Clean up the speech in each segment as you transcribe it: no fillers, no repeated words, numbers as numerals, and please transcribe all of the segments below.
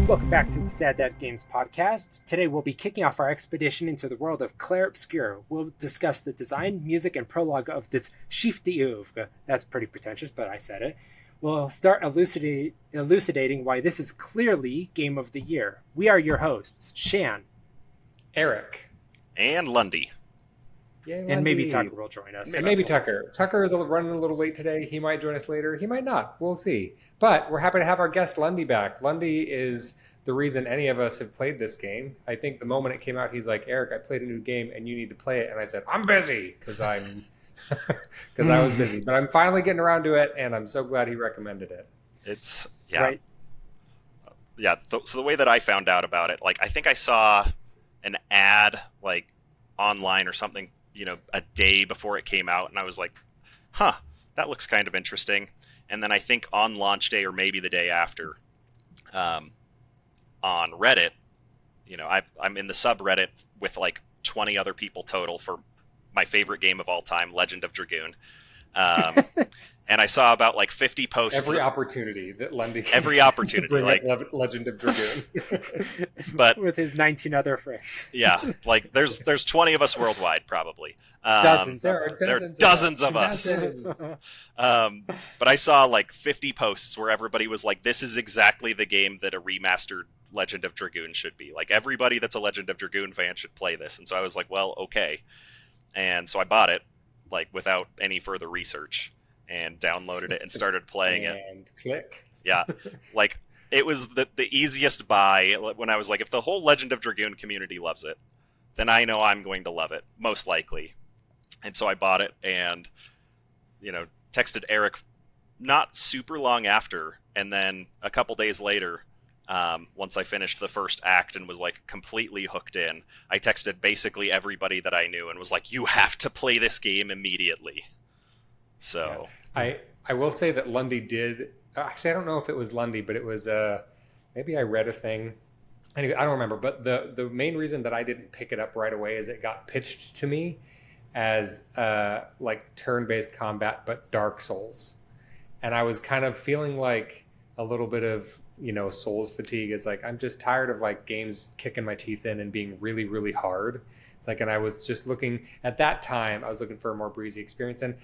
Welcome back to the Sad Dad Games podcast. Today we'll be kicking off our expedition into the world of Clair Obscur. We'll discuss the design, music, and prologue of this chef d'oeuvre. That's pretty pretentious, but I said it. We'll start elucidating why this is clearly Game of the Year. We are your hosts, Shan, Eric, and Lundy. Yay, and maybe Tucker will join us. And maybe Tucker. Tucker is running a little late today. He might join us later. He might not. We'll see. But we're happy to have our guest Lundy back. Lundy is the reason any of us have played this game. I think the moment it came out, he's like, Eric, I played a new game and you need to play it. And I said, I'm busy because I was busy. But I'm finally getting around to it, and I'm so glad he recommended it. It's, yeah. Right. Yeah, so the way that I found out about it, like, I think I saw an ad, like, online or something, a day before it came out, and I was like, that looks kind of interesting. And then I think on launch day, or maybe the day after, on Reddit, I'm in the subreddit with like 20 other people total for my favorite game of all time, Legend of Dragoon. And I saw about like 50 posts. Every opportunity that Lundy like Legend of Dragoon. But with his 19 other friends. Yeah, like there's 20 of us worldwide probably. Dozens. There are dozens of us. But I saw like 50 posts where everybody was like, this is exactly the game that a remastered Legend of Dragoon should be. Like, everybody that's a Legend of Dragoon fan should play this. And so I was like, well, okay. And so I bought it, like, without any further research, and downloaded it and started playing it. And click. Yeah. Like, it was the easiest buy when I was like, if the whole Legend of Dragoon community loves it, then I know I'm going to love it, most likely. And so I bought it and, texted Eric not super long after. And then a couple days later, once I finished the first act and was like completely hooked in, I texted basically everybody that I knew and was like, you have to play this game immediately. So yeah. I will say that Lundy did, actually I don't know if it was Lundy, but it was maybe I read a thing. Anyway, I don't remember, but the main reason that I didn't pick it up right away is it got pitched to me as like turn-based combat but Dark Souls. And I was kind of feeling like a little bit of Souls fatigue. It's like, I'm just tired of like games kicking my teeth in and being really, really hard. It's like, and I was just looking at that time, I was looking for a more breezy experience. And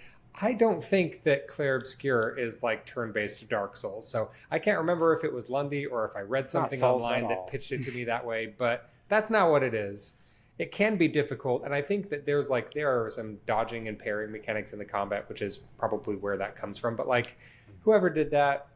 I don't think that Clair Obscur is like turn-based Dark Souls. So I can't remember if it was Lundy or if I read something online that pitched it to me that way, but that's not what it is. It can be difficult. And I think that there are some dodging and parrying mechanics in the combat, which is probably where that comes from. But like, whoever did that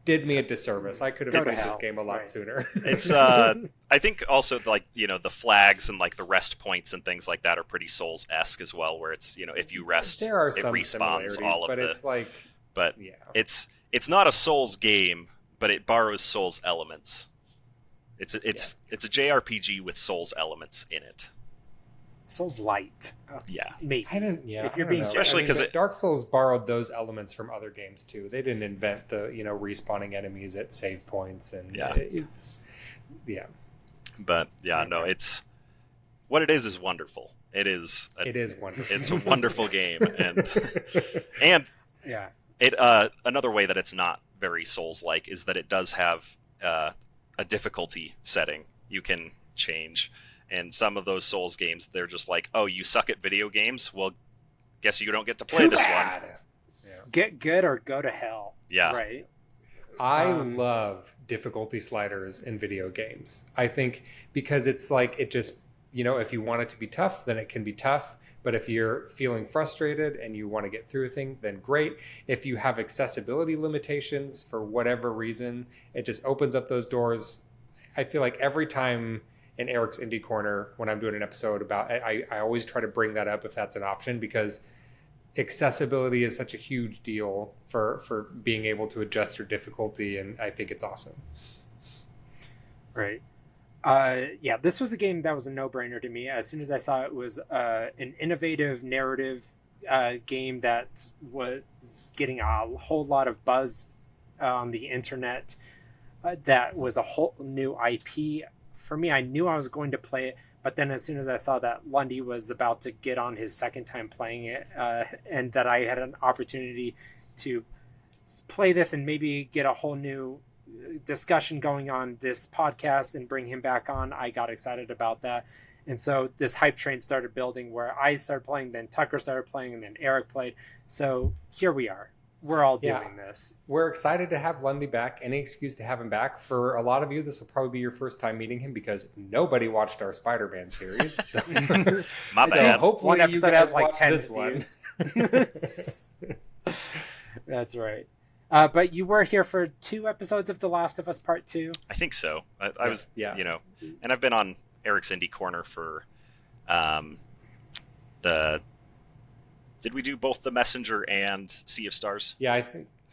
did me a disservice. I could have played this game a lot sooner. It's I think also like the flags and like the rest points and things like that are pretty Souls-esque as well, where it's if you rest, there are it some respawns all of but the. It's like, but yeah, it's not a Souls game, but it borrows Souls elements. It's a JRPG with Souls elements in it. Souls light. Yeah. Maybe. If you're being especially because Dark Souls borrowed those elements from other games too. They didn't invent the respawning enemies at save points, and it's But it's what it is wonderful. It is wonderful. It's a wonderful game, and yeah. It another way that it's not very Souls-like is that it does have a difficulty setting you can change. And some of those Souls games, they're just like, oh, you suck at video games? Well, guess you don't get to play this one. Yeah. Get good or go to hell. Yeah. Right. I love difficulty sliders in video games. I think because it's like, it just, if you want it to be tough, then it can be tough. But if you're feeling frustrated and you want to get through a thing, then great. If you have accessibility limitations for whatever reason, it just opens up those doors. I feel like every time in Eric's Indie Corner, when I'm doing an episode about, I always try to bring that up if that's an option, because accessibility is such a huge deal for being able to adjust your difficulty, and I think it's awesome. Right. This was a game that was a no-brainer to me. As soon as I saw it was an innovative narrative game that was getting a whole lot of buzz on the internet, that was a whole new IP. For me, I knew I was going to play it, but then as soon as I saw that Lundy was about to get on his second time playing it, and that I had an opportunity to play this and maybe get a whole new discussion going on this podcast and bring him back on, I got excited about that. And so this hype train started building where I started playing, then Tucker started playing, and then Eric played. So here we are. We're all doing this. We're excited to have Lundy back. Any excuse to have him back. For a lot of you, this will probably be your first time meeting him because nobody watched our Spider-Man series. So, My bad. Hopefully one episode has like 10 this views. That's right. But you were here for 2 episodes of The Last of Us Part 2. I think so. I was, and I've been on Eric's Indie Corner for Did we do both The Messenger and Sea of Stars? Yeah, I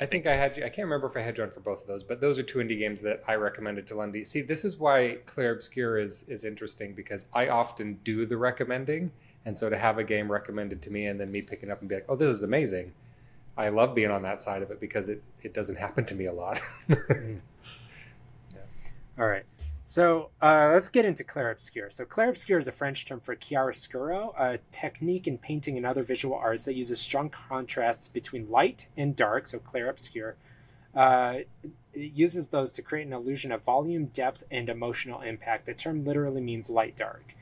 think I had you. I can't remember if I had you on for both of those, but those are 2 indie games that I recommended to Lundy. See, this is why Clair Obscur is interesting, because I often do the recommending, and so to have a game recommended to me and then me picking up and be like, oh, this is amazing. I love being on that side of it because it doesn't happen to me a lot. All right. So let's get into Clair Obscur. So Clair Obscur is a French term for chiaroscuro, a technique in painting and other visual arts that uses strong contrasts between light and dark, so Clair Obscur. It uses those to create an illusion of volume, depth, and emotional impact. The term literally means light-dark.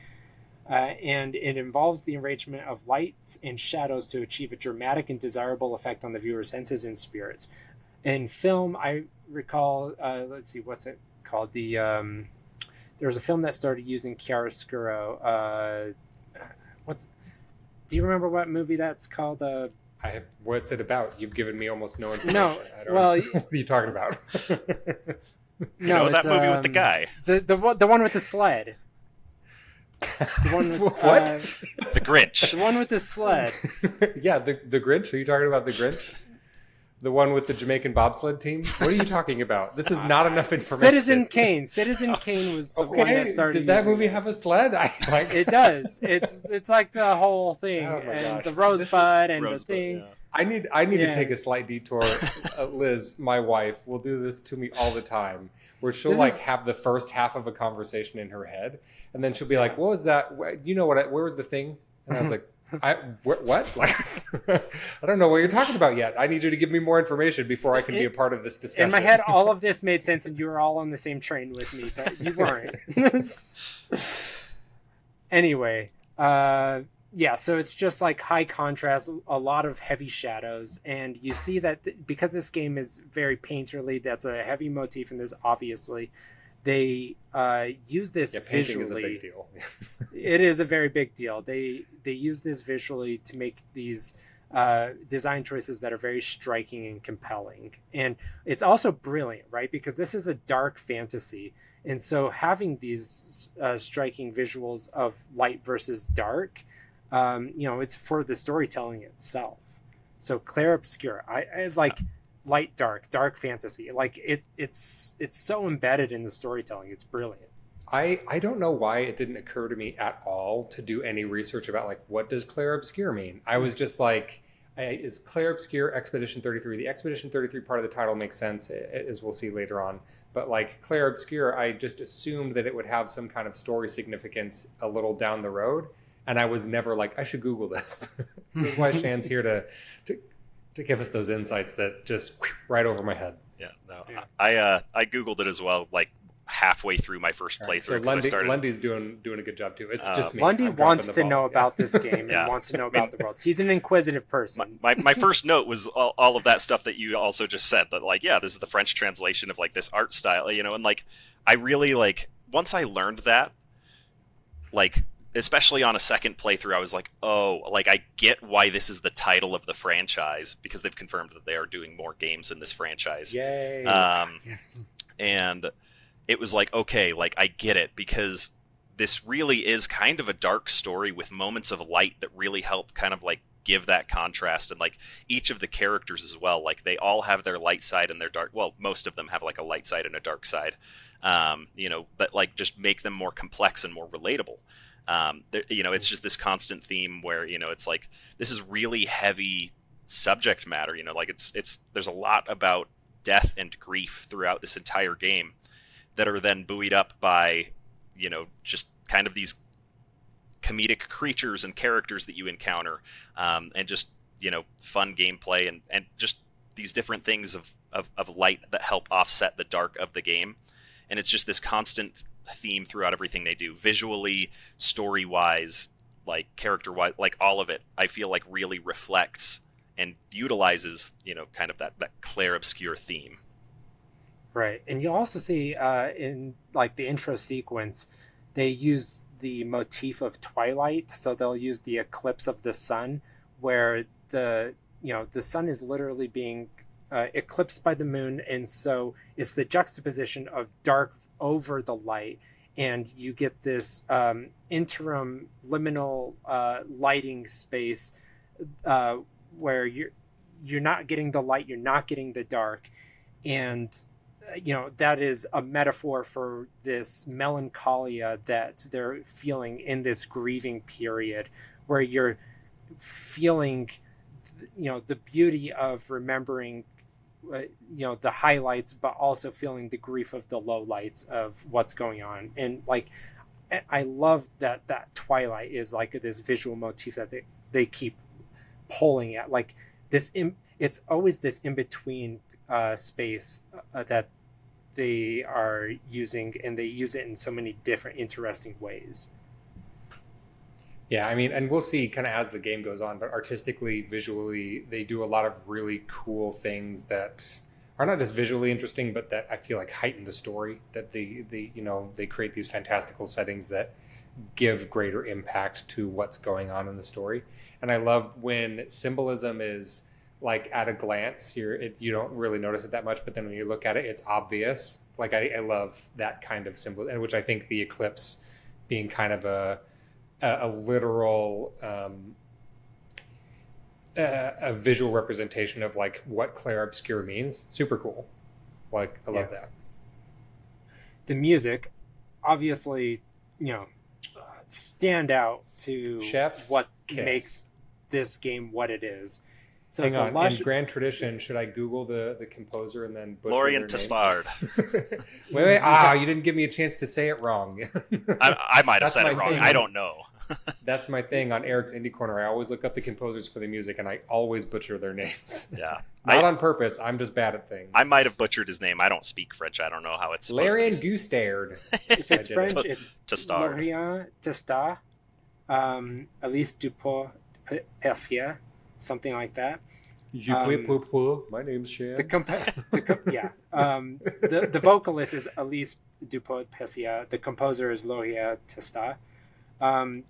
And it involves the arrangement of lights and shadows to achieve a dramatic and desirable effect on the viewer's senses and spirits. In film, I recall, let's see, what's it called? There was a film that started using chiaroscuro. Do you remember what movie that's called? What's it about? You've given me almost no information. No, I don't know. What are you talking about? No, that movie with the guy. The one with the sled. The one with, what? The Grinch. The one with the sled. Yeah, the Grinch. Are you talking about the Grinch? The one with the Jamaican bobsled team? What are you talking about? This is not enough information. Citizen Kane was the one that started. Does that movie this. have a sled? It does. It's like the whole thing, Oh my and gosh. the rosebud and Rosebud, the thing. yeah. I need to take a slight detour. Liz, my wife, will do this to me all the time, where she'll have the first half of a conversation in her head, and then she'll be like, "What was that? You know what? Where was the thing?" And I was like, what? Like, I don't know what you're talking about yet. I need you to give me more information before I can be a part of this discussion. In my head, all of this made sense, and you were all on the same train with me, but you weren't. Anyway, so it's just like high contrast, a lot of heavy shadows, and you see that because this game is very painterly, that's a heavy motif in this, obviously. They use this visually. Is a big deal. It is a very big deal. They use this visually to make these design choices that are very striking and compelling. And it's also brilliant, right? Because this is a dark fantasy. And so having these striking visuals of light versus dark, it's for the storytelling itself. So Clair Obscur, I like... light dark fantasy, like it's so embedded in the storytelling. It's brilliant. I don't know why it didn't occur to me at all to do any research about like what does Clair Obscur mean. I was just like, is Clair Obscur Expedition 33? The Expedition 33 part of the title makes sense, as we'll see later on, but like Clair Obscur, I just assumed that it would have some kind of story significance a little down the road, and I was never like, I should Google this. This is why Shan's here to give us those insights that just right over my head. Yeah, no, yeah. I Googled it as well, like halfway through my first playthrough. So Lundy's doing a good job too. It's just me. Lundy wants to know about this game and wants to know about the world. He's an inquisitive person. My first note was all of that stuff that you also just said, that like, yeah, this is the French translation of like this art style, and like I really like once I learned that, like especially on a second playthrough, I was like, oh, like I get why this is the title of the franchise, because they've confirmed that they are doing more games in this franchise. Yay! Yes. And it was like, okay, like I get it, because this really is kind of a dark story with moments of light that really help kind of like give that contrast, and like each of the characters as well, like they all have their light side and their dark, well, most of them have like a light side and a dark side, but like just make them more complex and more relatable. It's just this constant theme where, it's like, this is really heavy subject matter, like it's, there's a lot about death and grief throughout this entire game that are then buoyed up by, just kind of these comedic creatures and characters that you encounter, and just, fun gameplay and just these different things of of light that help offset the dark of the game. And it's just this constant theme throughout everything they do, visually, story wise, like character wise, like all of it. I feel like really reflects and utilizes, kind of that Clair Obscur theme. Right. And you also see in like the intro sequence, they use the motif of twilight. So they'll use the eclipse of the sun, where the sun is literally being eclipsed by the moon. And so it's the juxtaposition of dark over the light. And you get this interim liminal lighting space where you're not getting the light, you're not getting the dark. And that is a metaphor for this melancholia that they're feeling in this grieving period, where you're feeling the beauty of remembering the highlights, but also feeling the grief of the lowlights of what's going on. And like I love that twilight is like this visual motif that they keep pulling at, like this it's always this in between space that they are using, and they use it in so many different interesting ways. Yeah, I mean, and we'll see kind of as the game goes on, but artistically, visually, they do a lot of really cool things that are not just visually interesting, but that I feel like heighten the story, that they create these fantastical settings that give greater impact to what's going on in the story. And I love when symbolism is like at a glance, you don't really notice it that much, but then when you look at it, it's obvious. Like I love that kind of symbol, which I think the eclipse being kind of a literal a visual representation of like what Clair Obscur means. Super cool. Like I love that. The music, obviously, stand out to Chef's what kiss. Makes this game what it is. So Hang it's on. a lush... In grand tradition, should I Google the composer and then butcher Lorien their name? Testard. wait. You didn't give me a chance to say it wrong. I might have That's said my it wrong. thing. I don't know. That's my thing on Eric's Indie Corner. I always look up the composers for the music, and I always butcher their names. Yeah. Not on purpose. I'm just bad at things. I might have butchered his name. I don't speak French. I don't know how it's supposed Lorien to be. Gustard. If it's French, it's Testard. Lorien Testard, Elise Dupont-Percier, something like that. My name's Shan. The vocalist is Elise Dupont-Percier. The composer is Lorien Testard.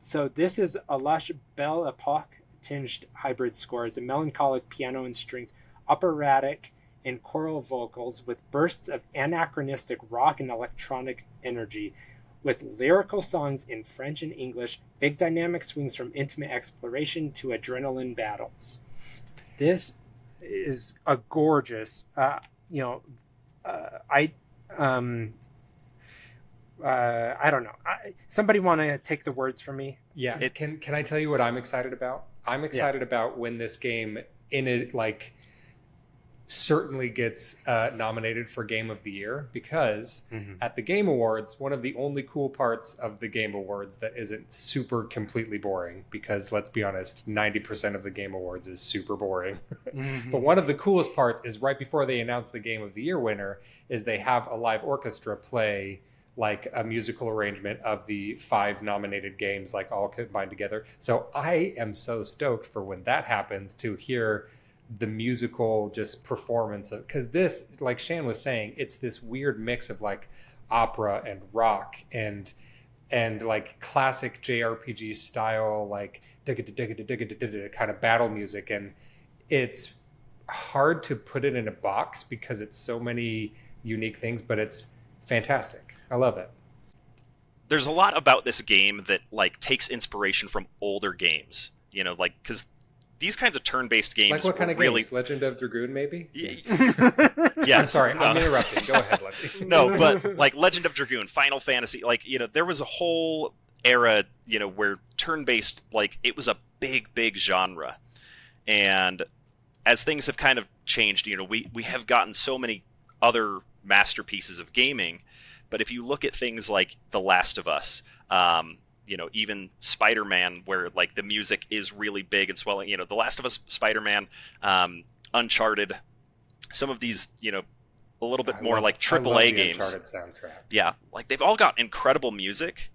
So this is a lush Belle Epoque tinged hybrid score. It's a melancholic piano and strings, operatic and choral vocals with bursts of anachronistic rock and electronic energy, with lyrical songs in French and English, big dynamic swings from intimate exploration to adrenaline battles. This is a gorgeous, I don't know. Somebody want to take the words from me? Yeah. Can I tell you what I'm excited about? I'm excited about when this game certainly gets nominated for Game of the Year, because at the Game Awards, one of the only cool parts of the Game Awards that isn't super completely boring, because let's be honest, 90% of the Game Awards is super boring. But one of the coolest parts is right before they announce the Game of the Year winner is they have a live orchestra play like a musical arrangement of the 5 nominated games, like all combined together. So I am so stoked for when that happens to hear the musical just performance of, because this, like Shan was saying, it's this weird mix of like opera and rock and like classic JRPG style, like kind of battle music. And it's hard to put it in a box because it's so many unique things, but it's fantastic. I love it. There's a lot about this game that like takes inspiration from older games, like, because these kinds of turn-based games, like what kind of really... games? Legend of Dragoon, maybe? Yeah. I'm sorry, I'm interrupting. Go ahead, Legend. No, but like Legend of Dragoon, Final Fantasy, like, there was a whole era, where turn-based, like, it was a big genre. And as things have kind of changed, we have gotten so many other masterpieces of gaming. But if you look at things like The Last of Us, even Spider-Man, where like the music is really big and swelling, The Last of Us, Spider-Man, Uncharted, some of these, a little bit I more love, like I love AAA the games. Uncharted soundtrack. Yeah, like they've all got incredible music,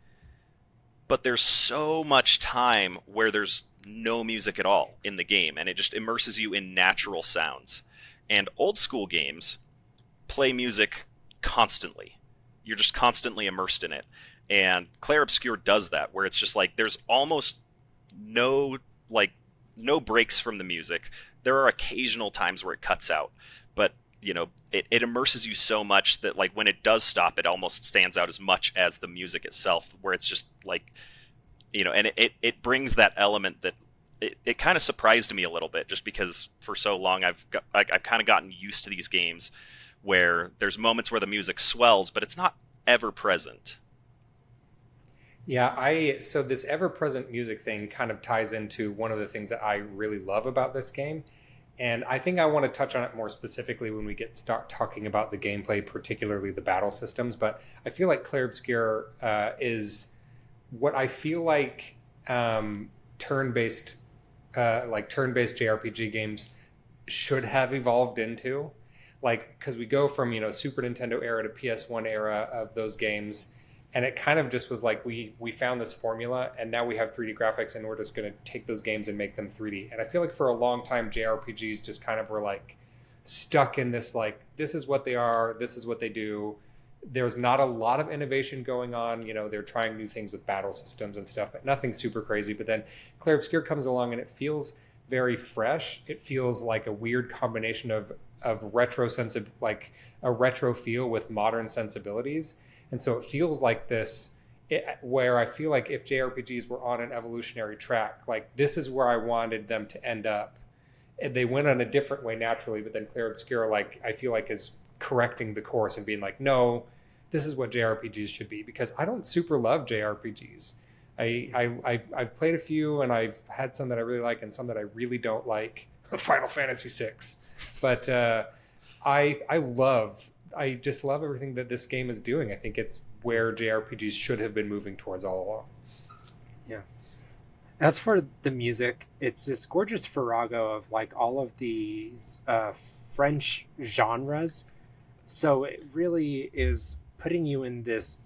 but there's so much time where there's no music at all in the game, and it just immerses you in natural sounds. And old school games play music constantly. You're just constantly immersed in it. And Clair Obscur does that, where it's just like there's almost no like no breaks from the music. There are occasional times where it cuts out, but it immerses you so much that like when it does stop, it almost stands out as much as the music itself, where it's just like and it brings that element that it kind of surprised me a little bit, just because for so long I've kind of gotten used to these games where there's moments where the music swells, but it's not ever present. Yeah, so this ever-present music thing kind of ties into one of the things that I really love about this game. And I think I want to touch on it more specifically when we start talking about the gameplay, particularly the battle systems. But I feel like Clair Obscur is what I feel like turn-based turn-based JRPG games should have evolved into. Like, because we go from Super Nintendo era to PS1 era of those games, and it kind of just was like we found this formula, and now we have 3D graphics, and we're just going to take those games and make them 3D. And I feel like for a long time JRPGs just kind of were like stuck in this, like, this is what they are, this is what they do. There's not a lot of innovation going on. They're trying new things with battle systems and stuff, but nothing super crazy. But then Clair Obscur comes along and it feels very fresh. It feels like a weird combination of retro like a retro feel with modern sensibilities. And so it feels like this, where I feel like if JRPGs were on an evolutionary track, like this is where I wanted them to end up. And they went on a different way naturally, but then Clair Obscur, like, I feel like is correcting the course and being like, no, this is what JRPGs should be, because I don't super love JRPGs. I've played a few, and I've had some that I really like and some that I really don't like. Final Fantasy VI. But I just love everything that this game is doing. I think it's where JRPGs should have been moving towards all along. Yeah. As for the music, it's this gorgeous farrago of like all of these French genres. So it really is putting you in this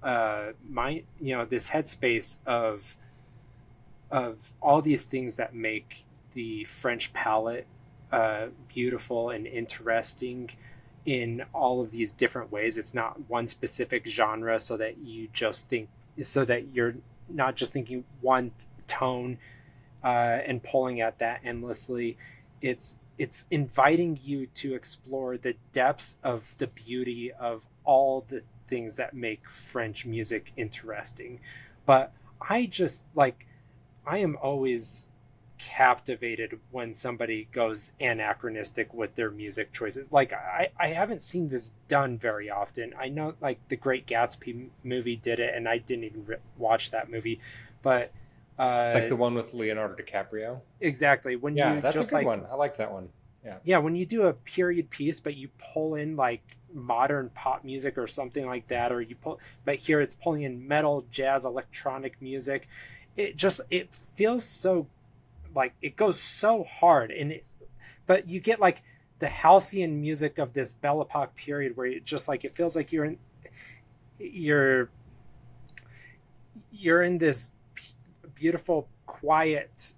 this headspace of all these things that make the French palette beautiful and interesting in all of these different ways. It's not one specific genre, so that you're not just thinking one tone and pulling at that endlessly. It's inviting you to explore the depths of the beauty of all the things that make French music interesting. But I am always captivated when somebody goes anachronistic with their music choices. Like I haven't seen this done very often. I know like the Great Gatsby movie did it, and I didn't even watch that movie, but like the one with Leonardo DiCaprio. Exactly. That's just a good one. I like that one. Yeah, when you do a period piece, but you pull in like modern pop music or something like that, but here it's pulling in metal, jazz, electronic music. It feels so like it goes so hard, but you get like the halcyon music of this Belle Epoque period where it just like it feels like you're in this beautiful, quiet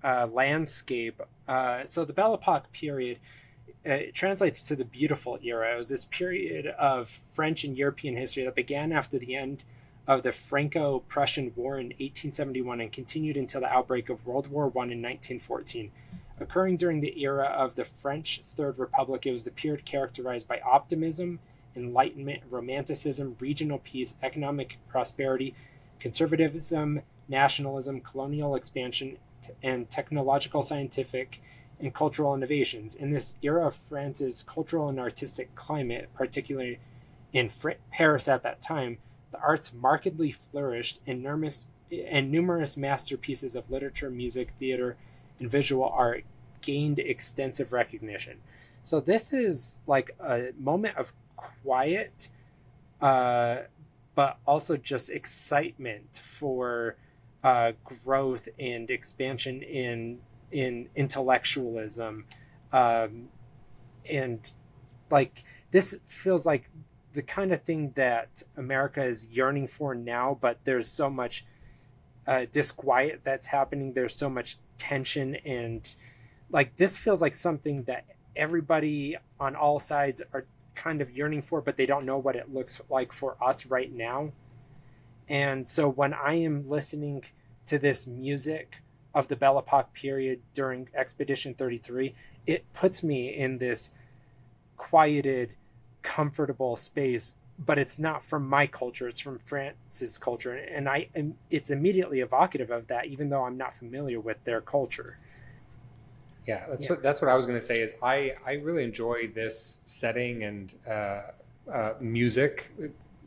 landscape. So the Belle Epoque period, it translates to the beautiful era. It was this period of French and European history that began after the end of the Franco-Prussian War in 1871 and continued until the outbreak of World War I in 1914. Occurring during the era of the French Third Republic, it was the period characterized by optimism, enlightenment, romanticism, regional peace, economic prosperity, conservatism, nationalism, colonial expansion, and technological, scientific, and cultural innovations. In this era of France's cultural and artistic climate, particularly in Paris at that time, the arts markedly flourished, and numerous masterpieces of literature, music, theater, and visual art gained extensive recognition. So this is like a moment of quiet, but also just excitement for growth and expansion in intellectualism, and like this feels like the kind of thing that America is yearning for now, but there's so much disquiet that's happening. There's so much tension, and like this feels like something that everybody on all sides are kind of yearning for, but they don't know what it looks like for us right now. And so when I am listening to this music of the Belle Epoque period during Expedition 33, it puts me in this quieted, comfortable space, but it's not from my culture, it's from France's culture, and it's immediately evocative of that, even though I'm not familiar with their culture. Yeah, that's what I was going to say. Is I really enjoy this setting and music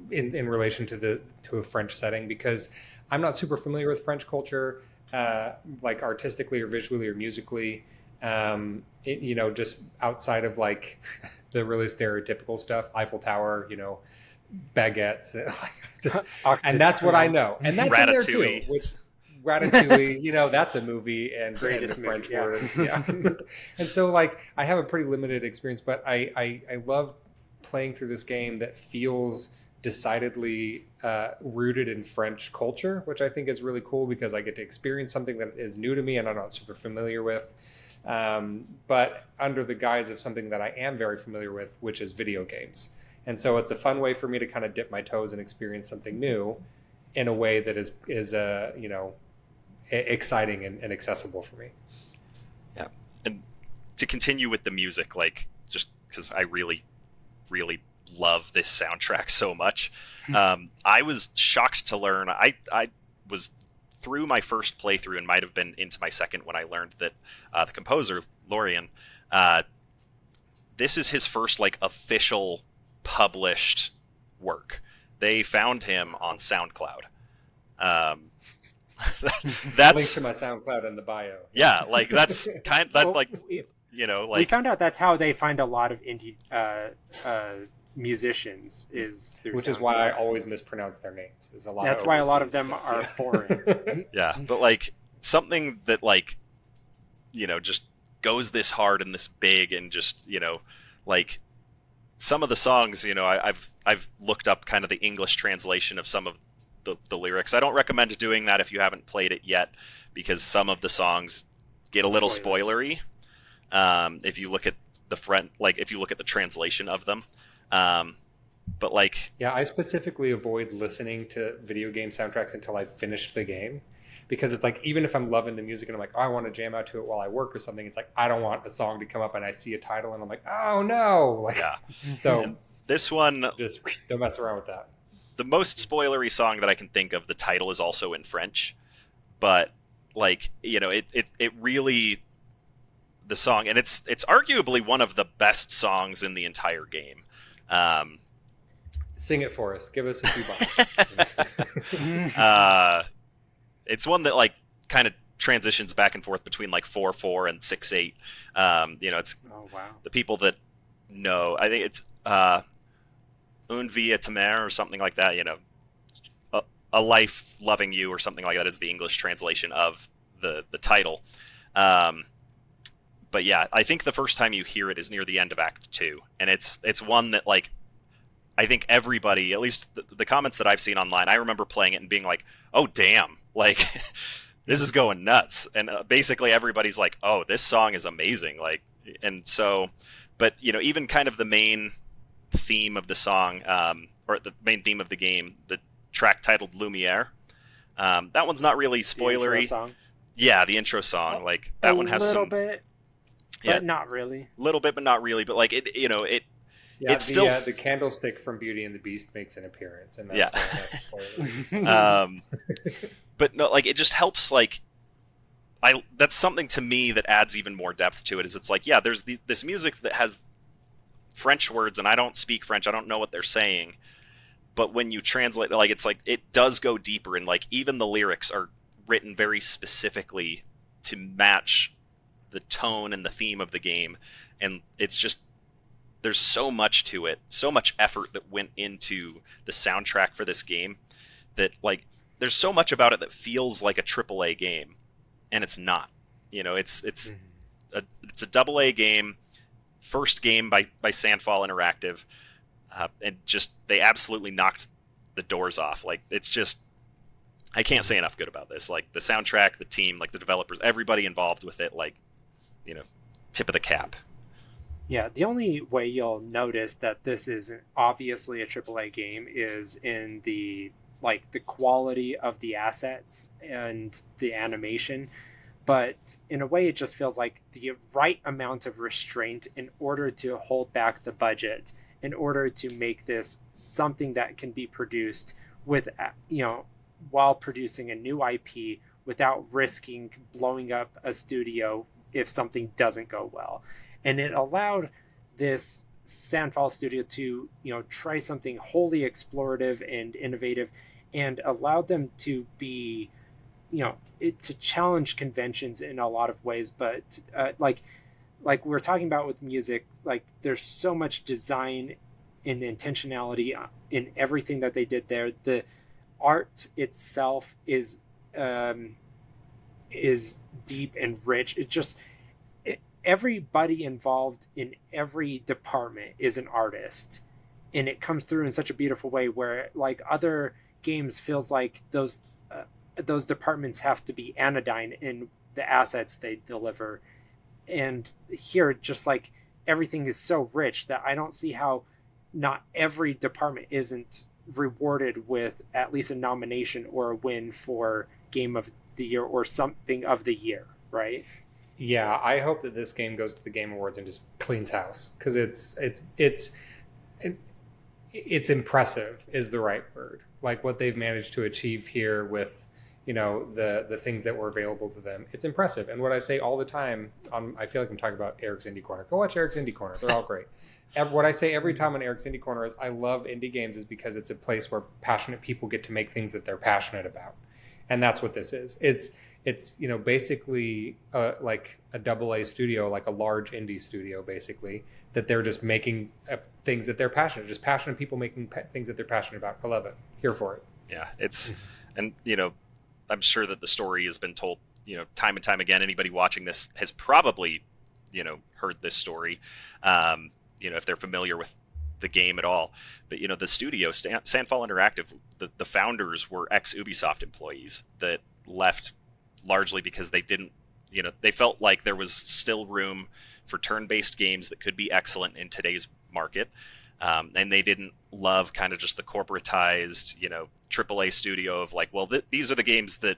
in relation to a French setting, because I'm not super familiar with French culture, like artistically or visually or musically. Just outside of like the really stereotypical stuff, Eiffel Tower, baguettes, and that's what I know, and that's in there too. Which Ratatouille, that's a movie and Greatest the French movie, yeah. word, yeah. And so like I have a pretty limited experience, but I love playing through this game that feels decidedly rooted in French culture, which I think is really cool because I get to experience something that is new to me and I'm not super familiar with. But under the guise of something that I am very familiar with, which is video games. And so it's a fun way for me to kind of dip my toes and experience something new in a way that is exciting and accessible for me. Yeah. And to continue with the music, like, just because I really, really love this soundtrack so much, I was shocked to learn, I was through my first playthrough and might have been into my second when I learned that the composer, Lorien, this is his first like official published work. They found him on SoundCloud. That's link to my SoundCloud in the bio. Yeah, like that's kind of, that, like, like we found out that's how they find a lot of indie musicians, is through which SoundCloud. Is why I always mispronounce their names. Is a lot. That's of why a lot of overseas them stuff, are yeah. foreign. Yeah, but like something that like just goes this hard and this big, and just like some of the songs, I've looked up kind of the English translation of some of the lyrics. I don't recommend doing that if you haven't played it yet, because some of the songs get a little spoilery. If you look at if you look at the translation of them. But like, yeah, I specifically avoid listening to video game soundtracks until I've finished the game, because it's like, even if I'm loving the music and I'm like, oh, I want to jam out to it while I work or something, it's like, I don't want a song to come up and I see a title and I'm like, oh no, like, yeah. So and this one, just don't mess around with that. The most spoilery song that I can think of, the title is also in French, but like, it really, the song, and it's arguably one of the best songs in the entire game. Sing it for us. Give us a few bucks. It's one that like kind of transitions back and forth between like 4/4 and 6/8. It's the people that know. I think it's Un vie ta mère or something like that. A life loving you or something like that is the English translation of the title. But yeah, I think the first time you hear it is near the end of Act 2, and it's one that like I think everybody, at least the comments that I've seen online, I remember playing it and being like, oh damn, like this is going nuts, and basically everybody's like, oh, this song is amazing, like, and so, but even kind of the main theme of the song, or the main theme of the game, the track titled Lumiere, that one's not really spoilery. The intro song? Yeah, the intro song, like that one has a little some bit, but not really. A little bit, but not really. But like it, yeah, it's still the candlestick from Beauty and the Beast makes an appearance, and that's why that's spoilers. But no, like it just helps. Like that's something to me that adds even more depth to it. Is it's like, yeah, there's this music that has French words, and I don't speak French. I don't know what they're saying. But when you translate, like it's like it does go deeper, and like even the lyrics are written very specifically to match the tone and the theme of the game, and it's just, there's so much to it, so much effort that went into the soundtrack for this game, that like there's so much about it that feels like a AAA game, and it's not. It's a AA game first game by Sandfall Interactive, and just they absolutely knocked the doors off. Like, it's just, I can't say enough good about this. Like, the soundtrack, the team, like the developers, everybody involved with it, like, you know, tip of the cap. Yeah, the only way you'll notice that this is obviously a AAA game is in the quality of the assets and the animation. But in a way, it just feels like the right amount of restraint in order to hold back the budget, in order to make this something that can be produced with, while producing a new IP without risking blowing up a studio if something doesn't go well. And it allowed this Sandfall studio to, try something wholly explorative and innovative, and allowed them to be, to challenge conventions in a lot of ways. But like we're talking about with music, like there's so much design and intentionality in everything that they did there. The art itself is deep and rich. Everybody involved in every department is an artist, and it comes through in such a beautiful way, where like other games feels like those departments have to be anodyne in the assets they deliver. And here, just like everything is so rich that I don't see how not every department isn't rewarded with at least a nomination or a win for Game of the Year or something of the year, right? Yeah, I hope that this game goes to the Game Awards and just cleans house, because it's impressive is the right word. Like what they've managed to achieve here with, the things that were available to them. It's impressive. And what I say all the time, I feel like I'm talking about Eric's Indie Corner. Go watch Eric's Indie Corner. They're all great. What I say every time on Eric's Indie Corner is I love indie games is because it's a place where passionate people get to make things that they're passionate about. And that's what this is. It's basically like a AA studio, like a large indie studio, basically, that they're just making things that they're passionate people making things that they're passionate about. I love it. Here for it. Yeah, and I'm sure that the story has been told, time and time again. Anybody watching this has probably, heard this story, if they're familiar with the game at all. But, the studio, Sandfall Interactive, the founders were ex-Ubisoft employees that left largely because they didn't, they felt like there was still room for turn-based games that could be excellent in today's market. And they didn't love kind of just the corporatized, AAA studio of like, well, these are the games that,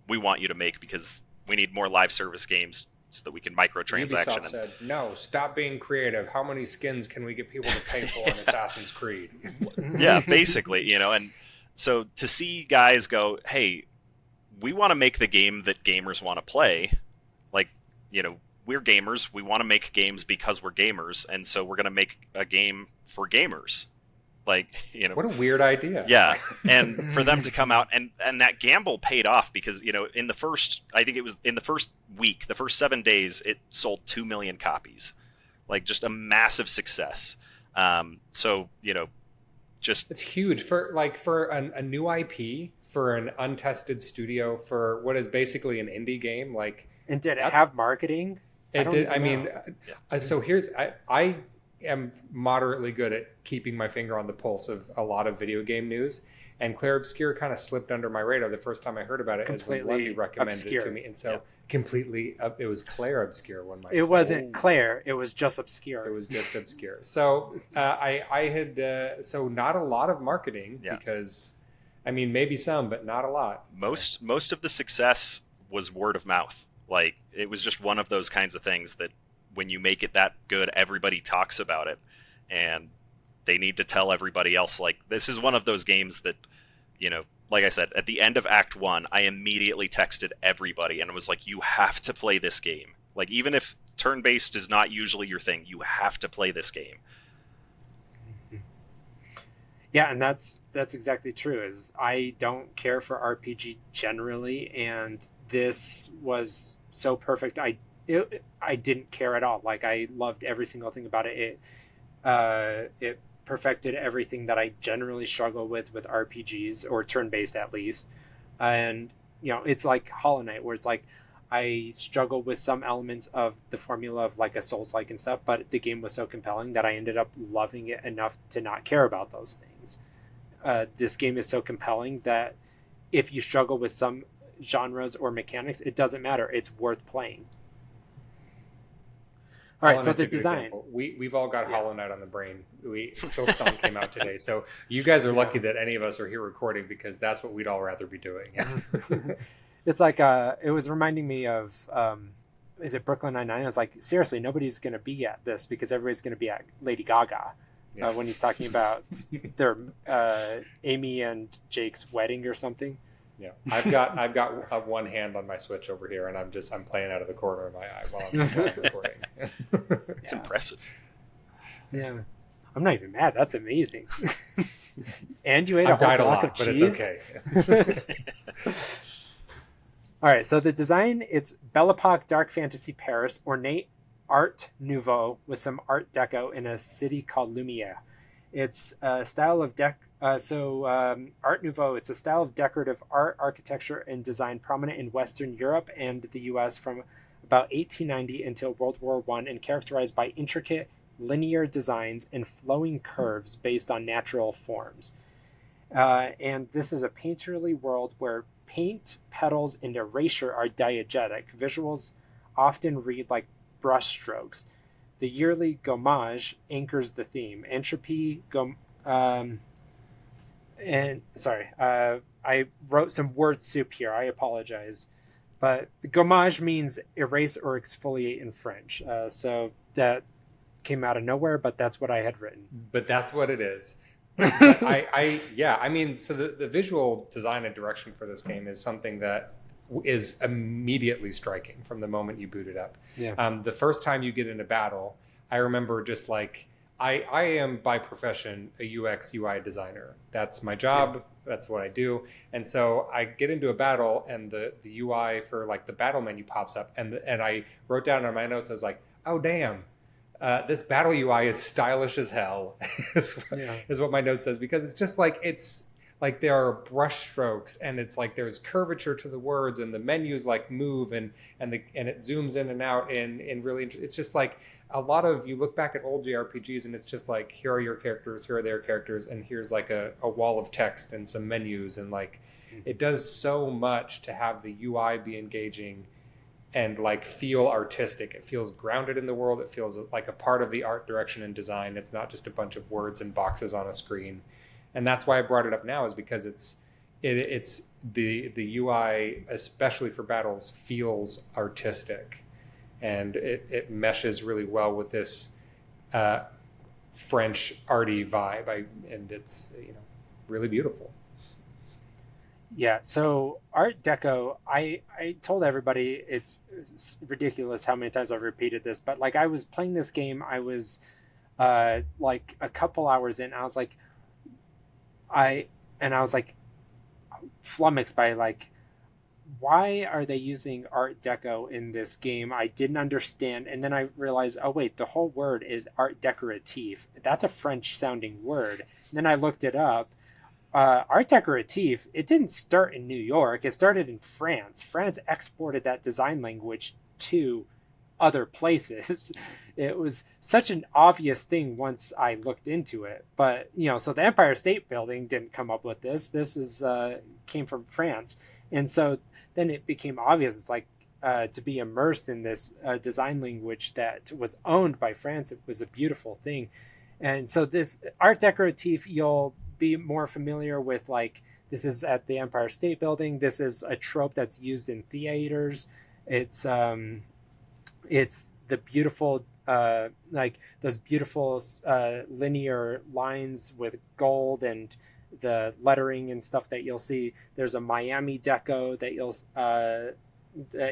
we want you to make because we need more live service games so that we can microtransaction. Ubisoft said, no, stop being creative. How many skins can we get people to pay for in Assassin's Creed? Yeah, basically, and so to see guys go, hey, we want to make the game that gamers want to play. Like, we're gamers. We want to make games because we're gamers. And so we're going to make a game for gamers. Like, what a weird idea. Yeah. And for them to come out and that gamble paid off because, in the first week, the first 7 days, it sold 2 million copies. Like, just a massive success. So, just it's huge for a new IP, for an untested studio, for what is basically an indie game. Like, and did it have marketing? It did. I mean, so here's I am moderately good at keeping my finger on the pulse of a lot of video game news. And Clair Obscur kind of slipped under my radar the first time I heard about it, as when Lundy recommended it to me. And so completely, it was Clair Obscur, one might say. It wasn't Clair, it was just Obscure. It was just Obscure. So I had, so not a lot of marketing because, I mean, maybe some, but not a lot. Most of the success was word of mouth. Like, it was just one of those kinds of things that when you make it that good, everybody talks about it. And they need to tell everybody else, like, this is one of those games that, like I said, at the end of Act 1, I immediately texted everybody and was like, you have to play this game. Like, even if turn-based is not usually your thing, you have to play this game. Yeah, and that's exactly true. Is I don't care for RPG generally, and this was so perfect. I didn't care at all. Like, I loved every single thing about it. It perfected everything that I generally struggle with RPGs, or turn-based at least. And it's like Hollow Knight, where it's like I struggled with some elements of the formula of like a Souls-like and stuff, but the game was so compelling that I ended up loving it enough to not care about those things. This game is so compelling that if you struggle with some genres or mechanics, it doesn't matter. It's worth playing. All right, so the design. We've all got Hollow Knight on the brain. Soul's Song came out today, so you guys are lucky that any of us are here recording, because that's what we'd all rather be doing. It's like it was reminding me of is it Brooklyn Nine-Nine? I was like, seriously, nobody's going to be at this because everybody's going to be at Lady Gaga when he's talking about their Amy and Jake's wedding or something. Yeah, I've got one hand on my Switch over here, and I'm playing out of the corner of my eye while I'm recording. It's impressive. Yeah, I'm not even mad. That's amazing. And you ate a whole block of cheese. But it's okay. All right, so the design, it's Belle Epoque Dark Fantasy Paris, ornate Art Nouveau with some Art Deco in a city called Lumiere. It's a style of Art Nouveau, it's a style of decorative art, architecture, and design prominent in Western Europe and the US from about 1890 until World War I, and characterized by intricate linear designs and flowing curves based on natural forms. And this is a painterly world where paint, petals, and erasure are diegetic. Visuals often read like brushstrokes. The yearly gommage anchors the theme. Entropy, I wrote some word soup here. I apologize. But gommage means erase or exfoliate in French. So that came out of nowhere, but that's what I had written. But that's what it is. I mean, so the visual design and direction for this game is something that is immediately striking from the moment you boot it up. Yeah. The first time you get into battle, I remember just like, I am by profession a UX UI designer. That's my job. Yeah. That's what I do. And so I get into a battle, and the UI for like the battle menu pops up, and I wrote down on my notes, I was like, oh damn. This battle UI is stylish as hell, is what my note says, because it's just like, it's like there are brush strokes, and it's like there's curvature to the words, and the menus like move, and it zooms in and out, and really, it's just like a lot of, you look back at old JRPGs, and it's just like, here are your characters, here are their characters, and here's like a wall of text and some menus, and like it does so much to have the UI be engaging and like feel artistic. It feels grounded in the world. It feels like a part of the art direction and design. It's not just a bunch of words and boxes on a screen. And that's why I brought it up now, is because it's the UI, especially for battles, feels artistic, and it meshes really well with this French arty vibe. And it's really beautiful. Yeah, so Art Deco, I told everybody it's ridiculous how many times I've repeated this, but like I was playing this game, I was like a couple hours in, I was like flummoxed by like, why are they using Art Deco in this game? I didn't understand, and then I realized, oh wait, the whole word is Art Decoratif. That's a French sounding word. And then I looked it up. Art Decoratif, it didn't start in New York. It started in France. France exported that design language to other places. It was such an obvious thing once I looked into it. But, so the Empire State Building didn't come up with this. This is came from France. And so then it became obvious. It's like to be immersed in this design language that was owned by France. It was a beautiful thing. And so this Art Decoratif, you'll be more familiar with, like, this is at the Empire State Building. This is a trope that's used in theaters. It's the beautiful like those beautiful linear lines with gold and the lettering and stuff that you'll see. There's a Miami deco that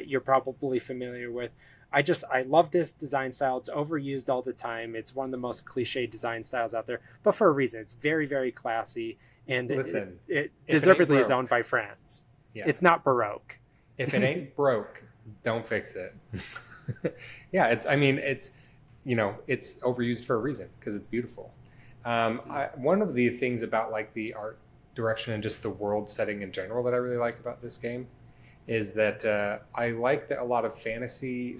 you're probably familiar with. I love this design style. It's overused all the time. It's one of the most cliche design styles out there, but for a reason. It's very, very classy, and it deservedly is owned by France. Yeah. It's not Baroque. If it ain't broke, don't fix it. Yeah, it's overused for a reason, because it's beautiful. One of the things about like the art direction and just the world setting in general that I really like about this game is that I like that a lot of fantasy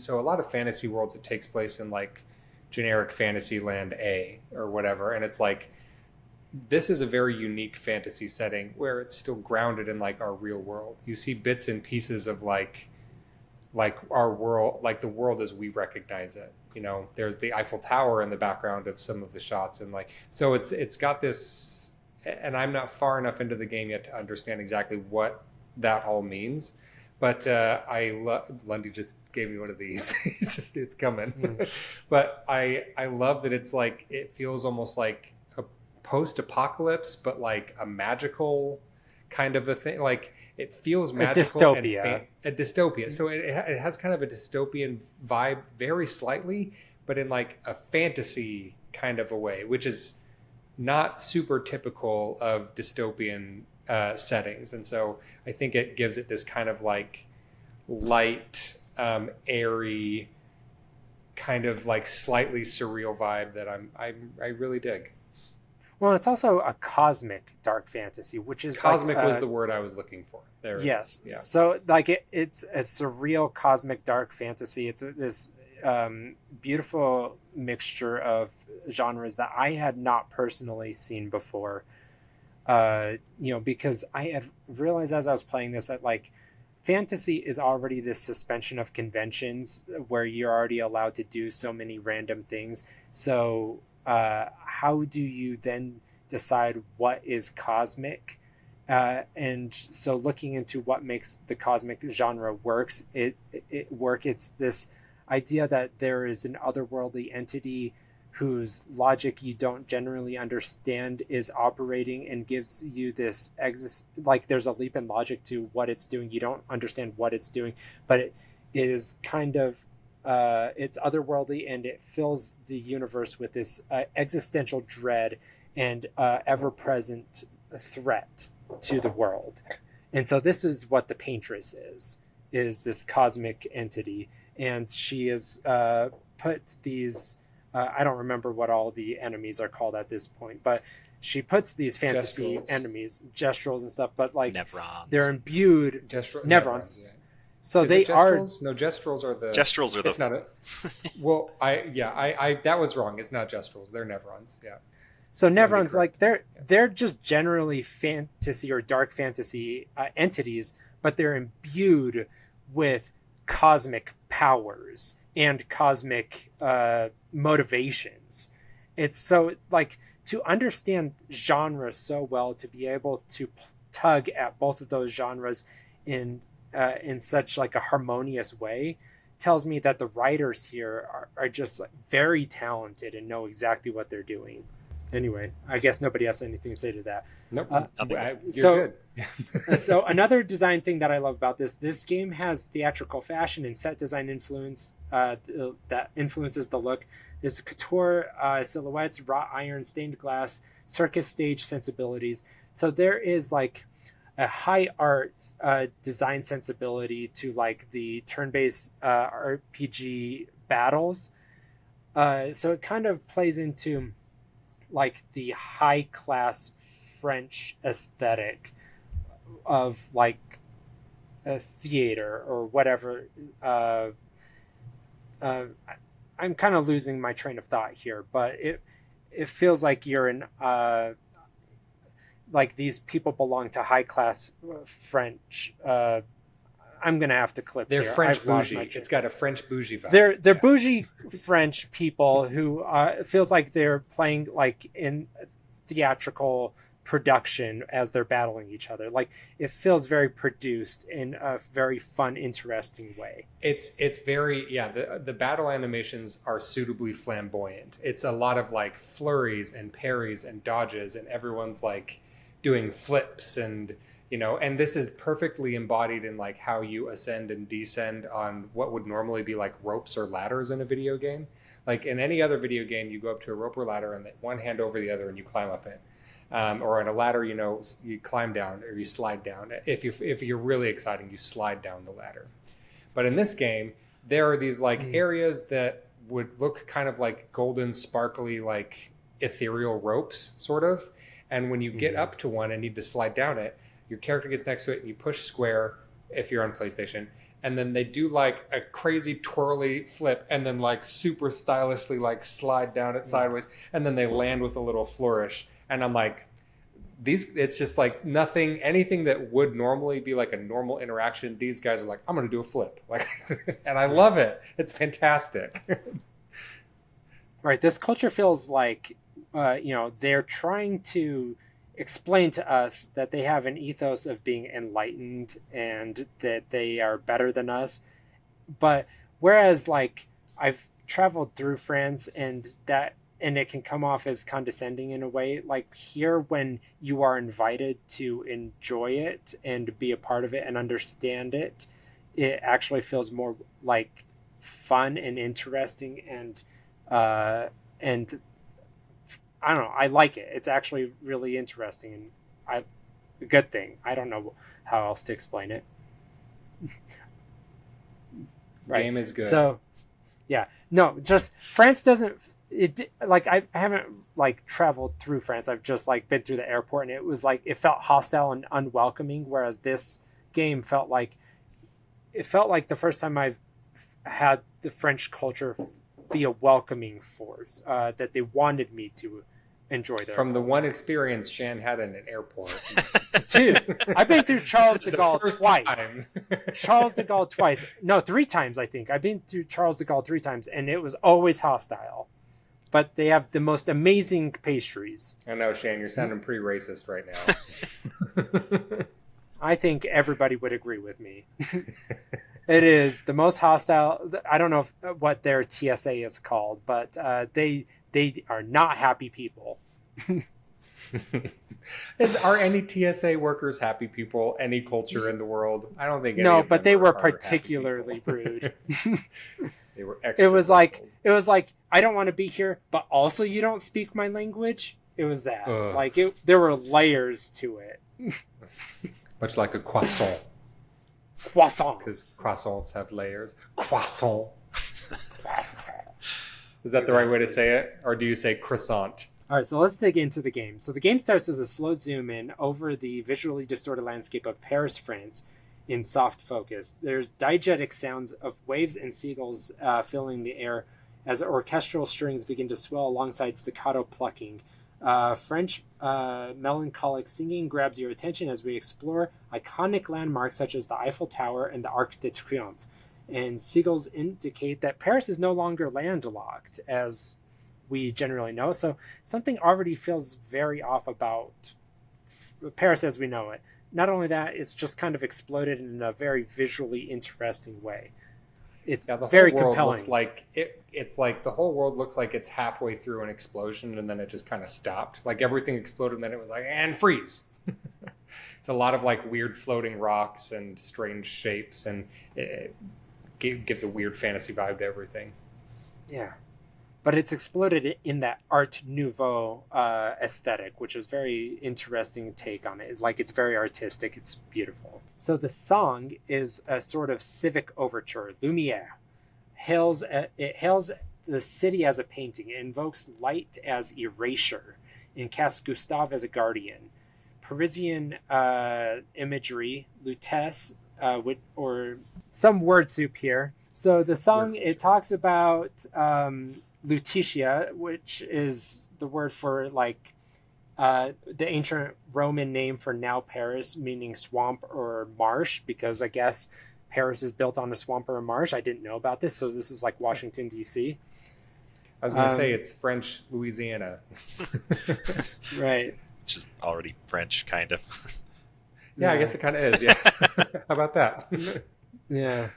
worlds, it takes place in like generic Fantasyland A or whatever, and it's like this is a very unique fantasy setting where it's still grounded in like our real world. You see bits and pieces of like our world, like the world as we recognize it. You know, there's the Eiffel Tower in the background of some of the shots, and like so it's got this. And I'm not far enough into the game yet to understand exactly what that all means. But Lundy just gave me one of these. It's coming. But I love that it's like it feels almost like a post-apocalypse, but like a magical kind of a thing. Like it feels magical. A dystopia. So it has kind of a dystopian vibe, very slightly, but in like a fantasy kind of a way, which is not super typical of dystopian settings. And so I think it gives it this kind of like light, airy, kind of like slightly surreal vibe that I really dig. Well, it's also a cosmic dark fantasy, which is cosmic like, was the word I was looking for. There it yes. is. Yeah. So like it's a surreal cosmic dark fantasy. It's this beautiful mixture of genres that I had not personally seen before. Because I had realized as I was playing this that like fantasy is already this suspension of conventions where you're already allowed to do so many random things. So how do you then decide what is cosmic? And so looking into what makes the cosmic genre it's this idea that there is an otherworldly entity whose logic you don't generally understand is operating and gives you this like there's a leap in logic to what it's doing. You don't understand what it's doing, but it is kind of it's otherworldly, and it fills the universe with this existential dread and ever-present threat to the world. And so this is what the Paintress is this cosmic entity, and she has put these I don't remember what all the enemies are called at this point, but she puts these fantasy enemies, gestrals and stuff, but like Nevrons. They're imbued Nevrons. Yeah. So they are no gestrals are the gestrals are the. It's not it. Well, I that was wrong. It's not gestrals. They're Nevrons. Yeah. So Nevrons, like they're just generally fantasy or dark fantasy entities, but they're imbued with cosmic powers and cosmic motivations. It's so like to understand genres so well, to be able to tug at both of those genres in such like a harmonious way tells me that the writers here are just like very talented and know exactly what they're doing. Anyway, I guess nobody has anything to say to that. Nope. You're good. So another design thing that I love about this game has theatrical fashion and set design influence that influences the look. There's couture silhouettes, wrought iron, stained glass, circus stage sensibilities. So there is like a high art design sensibility to like the turn-based RPG battles. So it kind of plays into like the high class French aesthetic of like a theater or whatever. I'm kind of losing my train of thought here, but it feels like you're in like these people belong to high class French. I'm gonna have to clip. They're here. French bougie. It's got a French bougie vibe. They're bougie French people who feels like they're playing like in theatrical production as they're battling each other. Like it feels very produced in a very fun, interesting way. It's very the battle animations are suitably flamboyant. It's a lot of like flurries and parries and dodges, and everyone's like doing flips and. You know, and this is perfectly embodied in like how you ascend and descend on what would normally be like ropes or ladders in a video game. Like in any other video game, you go up to a rope or ladder and one hand over the other and you climb up it. Or on a ladder, you know, you climb down or you slide down. If you're really exciting, you slide down the ladder. But in this game, there are these like areas that would look kind of like golden, sparkly, like ethereal ropes, sort of. And when you get up to one and need to slide down it, your character gets next to it and you push square if you're on PlayStation. And then they do like a crazy twirly flip and then like super stylishly like slide down it sideways. And then they land with a little flourish. And I'm like, it's just like anything that would normally be like a normal interaction. These guys are like, I'm going to do a flip. Like, and I love it. It's fantastic. Right. This culture feels like, they're trying to explain to us that they have an ethos of being enlightened and that they are better than us. But whereas like I've traveled through France and it can come off as condescending in a way, like here when you are invited to enjoy it and be a part of it and understand it, it actually feels more like fun and interesting and I don't know. I like it. It's actually really interesting and a good thing. I don't know how else to explain it. Right. Game is good. So, yeah. No, just France doesn't. I haven't like traveled through France. I've just like been through the airport, and it was like it felt hostile and unwelcoming. Whereas this game felt like the first time I've had the French culture be a welcoming force, that they wanted me to enjoy their from the culture. one experience Shan had in an airport. Dude, I've been through Charles de Gaulle twice. Time. Charles de Gaulle twice. No, 3 times, I think. I've been through Charles de Gaulle 3 times, and it was always hostile. But they have the most amazing pastries. I know, Shan, you're sounding pretty racist right now. I think everybody would agree with me. It is the most hostile. I don't know what their TSA is called, but they are not happy people. Are any TSA workers happy people? Any culture in the world? I don't think. No, but they were particularly rude. They were. Extra it was like I don't want to be here, but also you don't speak my language. It was that there were layers to it. Much like a croissant. Croissant. Because croissants have layers. Croissant. Is that the right way to say it? Or do you say croissant? All right, so let's dig into the game. So the game starts with a slow zoom in over the visually distorted landscape of Paris, France in soft focus. There's diegetic sounds of waves and seagulls filling the air as orchestral strings begin to swell alongside staccato plucking. French melancholic singing grabs your attention as we explore iconic landmarks such as the Eiffel Tower and the Arc de Triomphe. And seagulls indicate that Paris is no longer landlocked, as we generally know. So something already feels very off about Paris as we know it. Not only that, it's just kind of exploded in a very visually interesting way. It's the very whole world compelling. Looks like it's like the whole world looks like it's halfway through an explosion and then it just kind of stopped. Like everything exploded and then it was like, and freeze. It's a lot of like weird floating rocks and strange shapes, and it gives a weird fantasy vibe to everything. Yeah. But it's exploded in that Art Nouveau aesthetic, which is very interesting take on it. Like, it's very artistic. It's beautiful. So the song is a sort of civic overture. Lumière. It hails the city as a painting. It invokes light as erasure and casts Gustav as a guardian. Parisian imagery, Lutece, or some word soup here. So the song, it talks about Lutetia, which is the word for like the ancient Roman name for now Paris, meaning swamp or marsh, because I guess Paris is built on a swamp or a marsh. I didn't know about this, so this is like Washington, D.C. I was going to say it's French Louisiana. Right. Which is already French, kind of. Yeah, I guess it kind of is, yeah. How about that? Yeah.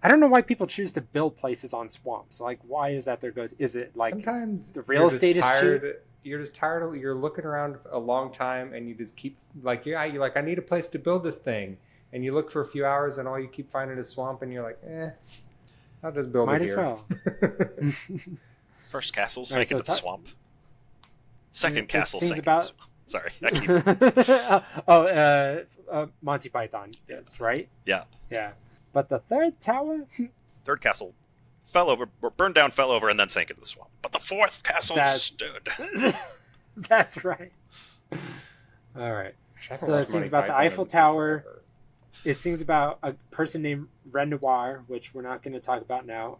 I don't know why people choose to build places on swamps. Like, why is that their go-to? Is it like sometimes the real estate is cheap? You're just tired. You're looking around a long time, and you just keep like, you're like, I need a place to build this thing, and you look for a few hours, and all you keep finding is swamp, and you're like, I'll just build Might it as here. well. First castle, All right, second so swamp. Second castle, seems second about- swamp. Sorry, I keep... Monty Python. Yes, right? Yeah. Yeah. But the third tower? Third castle fell over, or burned down, fell over, and then sank into the swamp. But the fourth castle stood. That's right. All right. I haven't So it watched seems Monty about the Python Eiffel in Tower. forever. It sings about a person named Renoir, which we're not going to talk about now,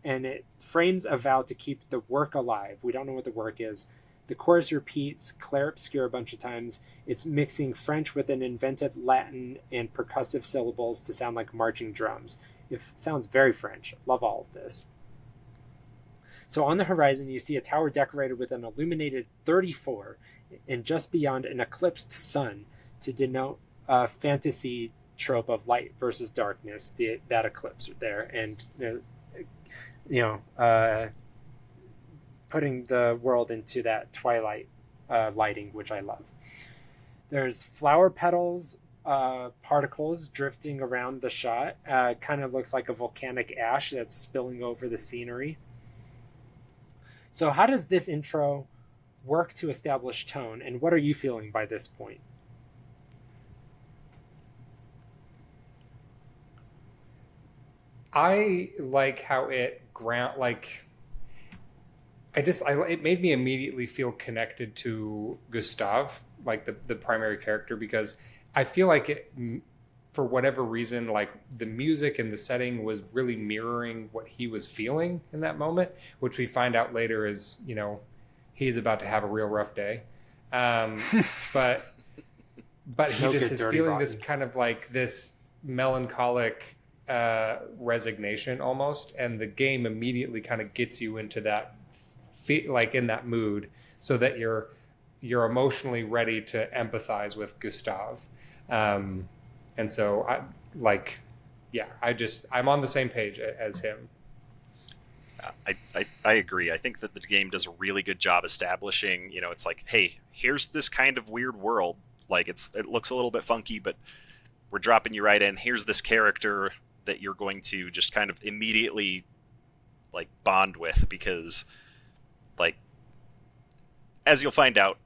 and it frames a vow to keep the work alive. We don't know what the work is. The chorus repeats Clair Obscur a bunch of times. It's mixing French with an invented Latin and percussive syllables to sound like marching drums. It sounds very French. Love all of this. So on the horizon, you see a tower decorated with an illuminated 34, and just beyond an eclipsed sun to denote a fantasy trope of light versus darkness, that eclipse there, and putting the world into that twilight lighting, which I love. There's flower petals, particles drifting around the shot. Kind of looks like a volcanic ash that's spilling over the scenery. So how does this intro work to establish tone, and what are you feeling by this point? I like how it it made me immediately feel connected to Gustav, like the primary character, because I feel like it, for whatever reason, like the music and the setting was really mirroring what he was feeling in that moment, which we find out later is, he's about to have a real rough day. But he No just good, is dirty, feeling rotten. this kind of like this melancholic resignation almost, and the game immediately kind of gets you into that like in that mood, so that you're emotionally ready to empathize with Gustav. And so I'm on the same page as him. I agree. I think that the game does a really good job establishing, it's like, hey, here's this kind of weird world. Like it looks a little bit funky, but we're dropping you right in. Here's this character that you're going to just kind of immediately like bond with, because like, as you'll find out,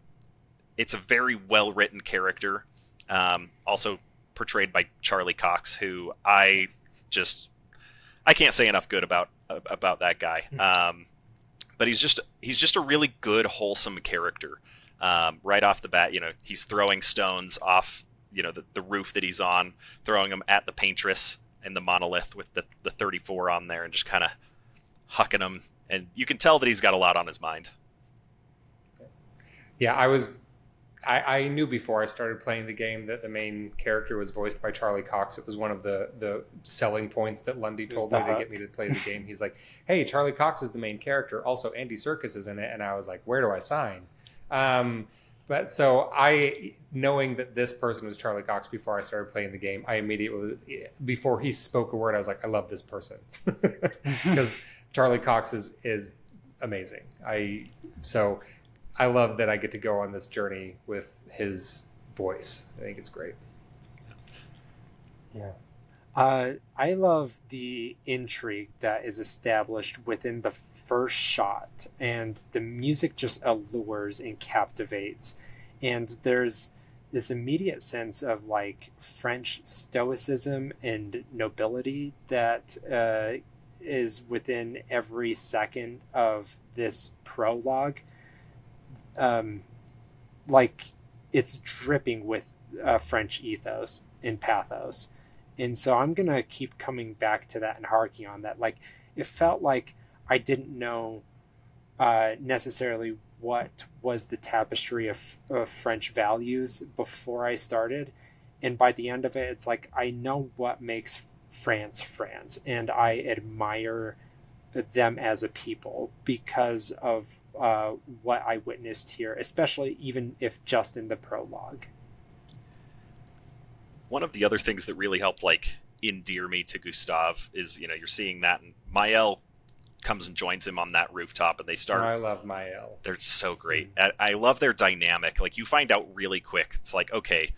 it's a very well written character. Also portrayed by Charlie Cox, who I can't say enough good about that guy. But he's just a really good, wholesome character. Right off the bat, he's throwing stones off, the roof that he's on, throwing them at the paintress and the monolith with the 34 on there, and just kind of hucking them. And you can tell that he's got a lot on his mind. Yeah, I knew before I started playing the game that the main character was voiced by Charlie Cox. It was one of the selling points that Lundy told me to get me to play the game. He's like, hey, Charlie Cox is the main character. Also, Andy Serkis is in it. And I was like, where do I sign? But so knowing that this person was Charlie Cox before I started playing the game, I immediately, before he spoke a word, I was like, I love this person. Because Charlie Cox is amazing. I love that I get to go on this journey with his voice. I think it's great. Yeah. I love the intrigue that is established within the first shot, and the music just allures and captivates. And there's this immediate sense of like French stoicism and nobility that is within every second of this prologue. Like it's dripping with French ethos and pathos. And so I'm going to keep coming back to that and harking on that. Like it felt like I didn't know necessarily what was the tapestry of French values before I started. And by the end of it, it's like, I know what makes France, France. And I admire them as a people because of what I witnessed here, especially even if just in the prologue. One of the other things that really helped like endear me to Gustav is, you're seeing that, and Maël comes and joins him on that rooftop, and they start. I love Maël. They're so great. I love their dynamic. Like you find out really quick. It's like, okay,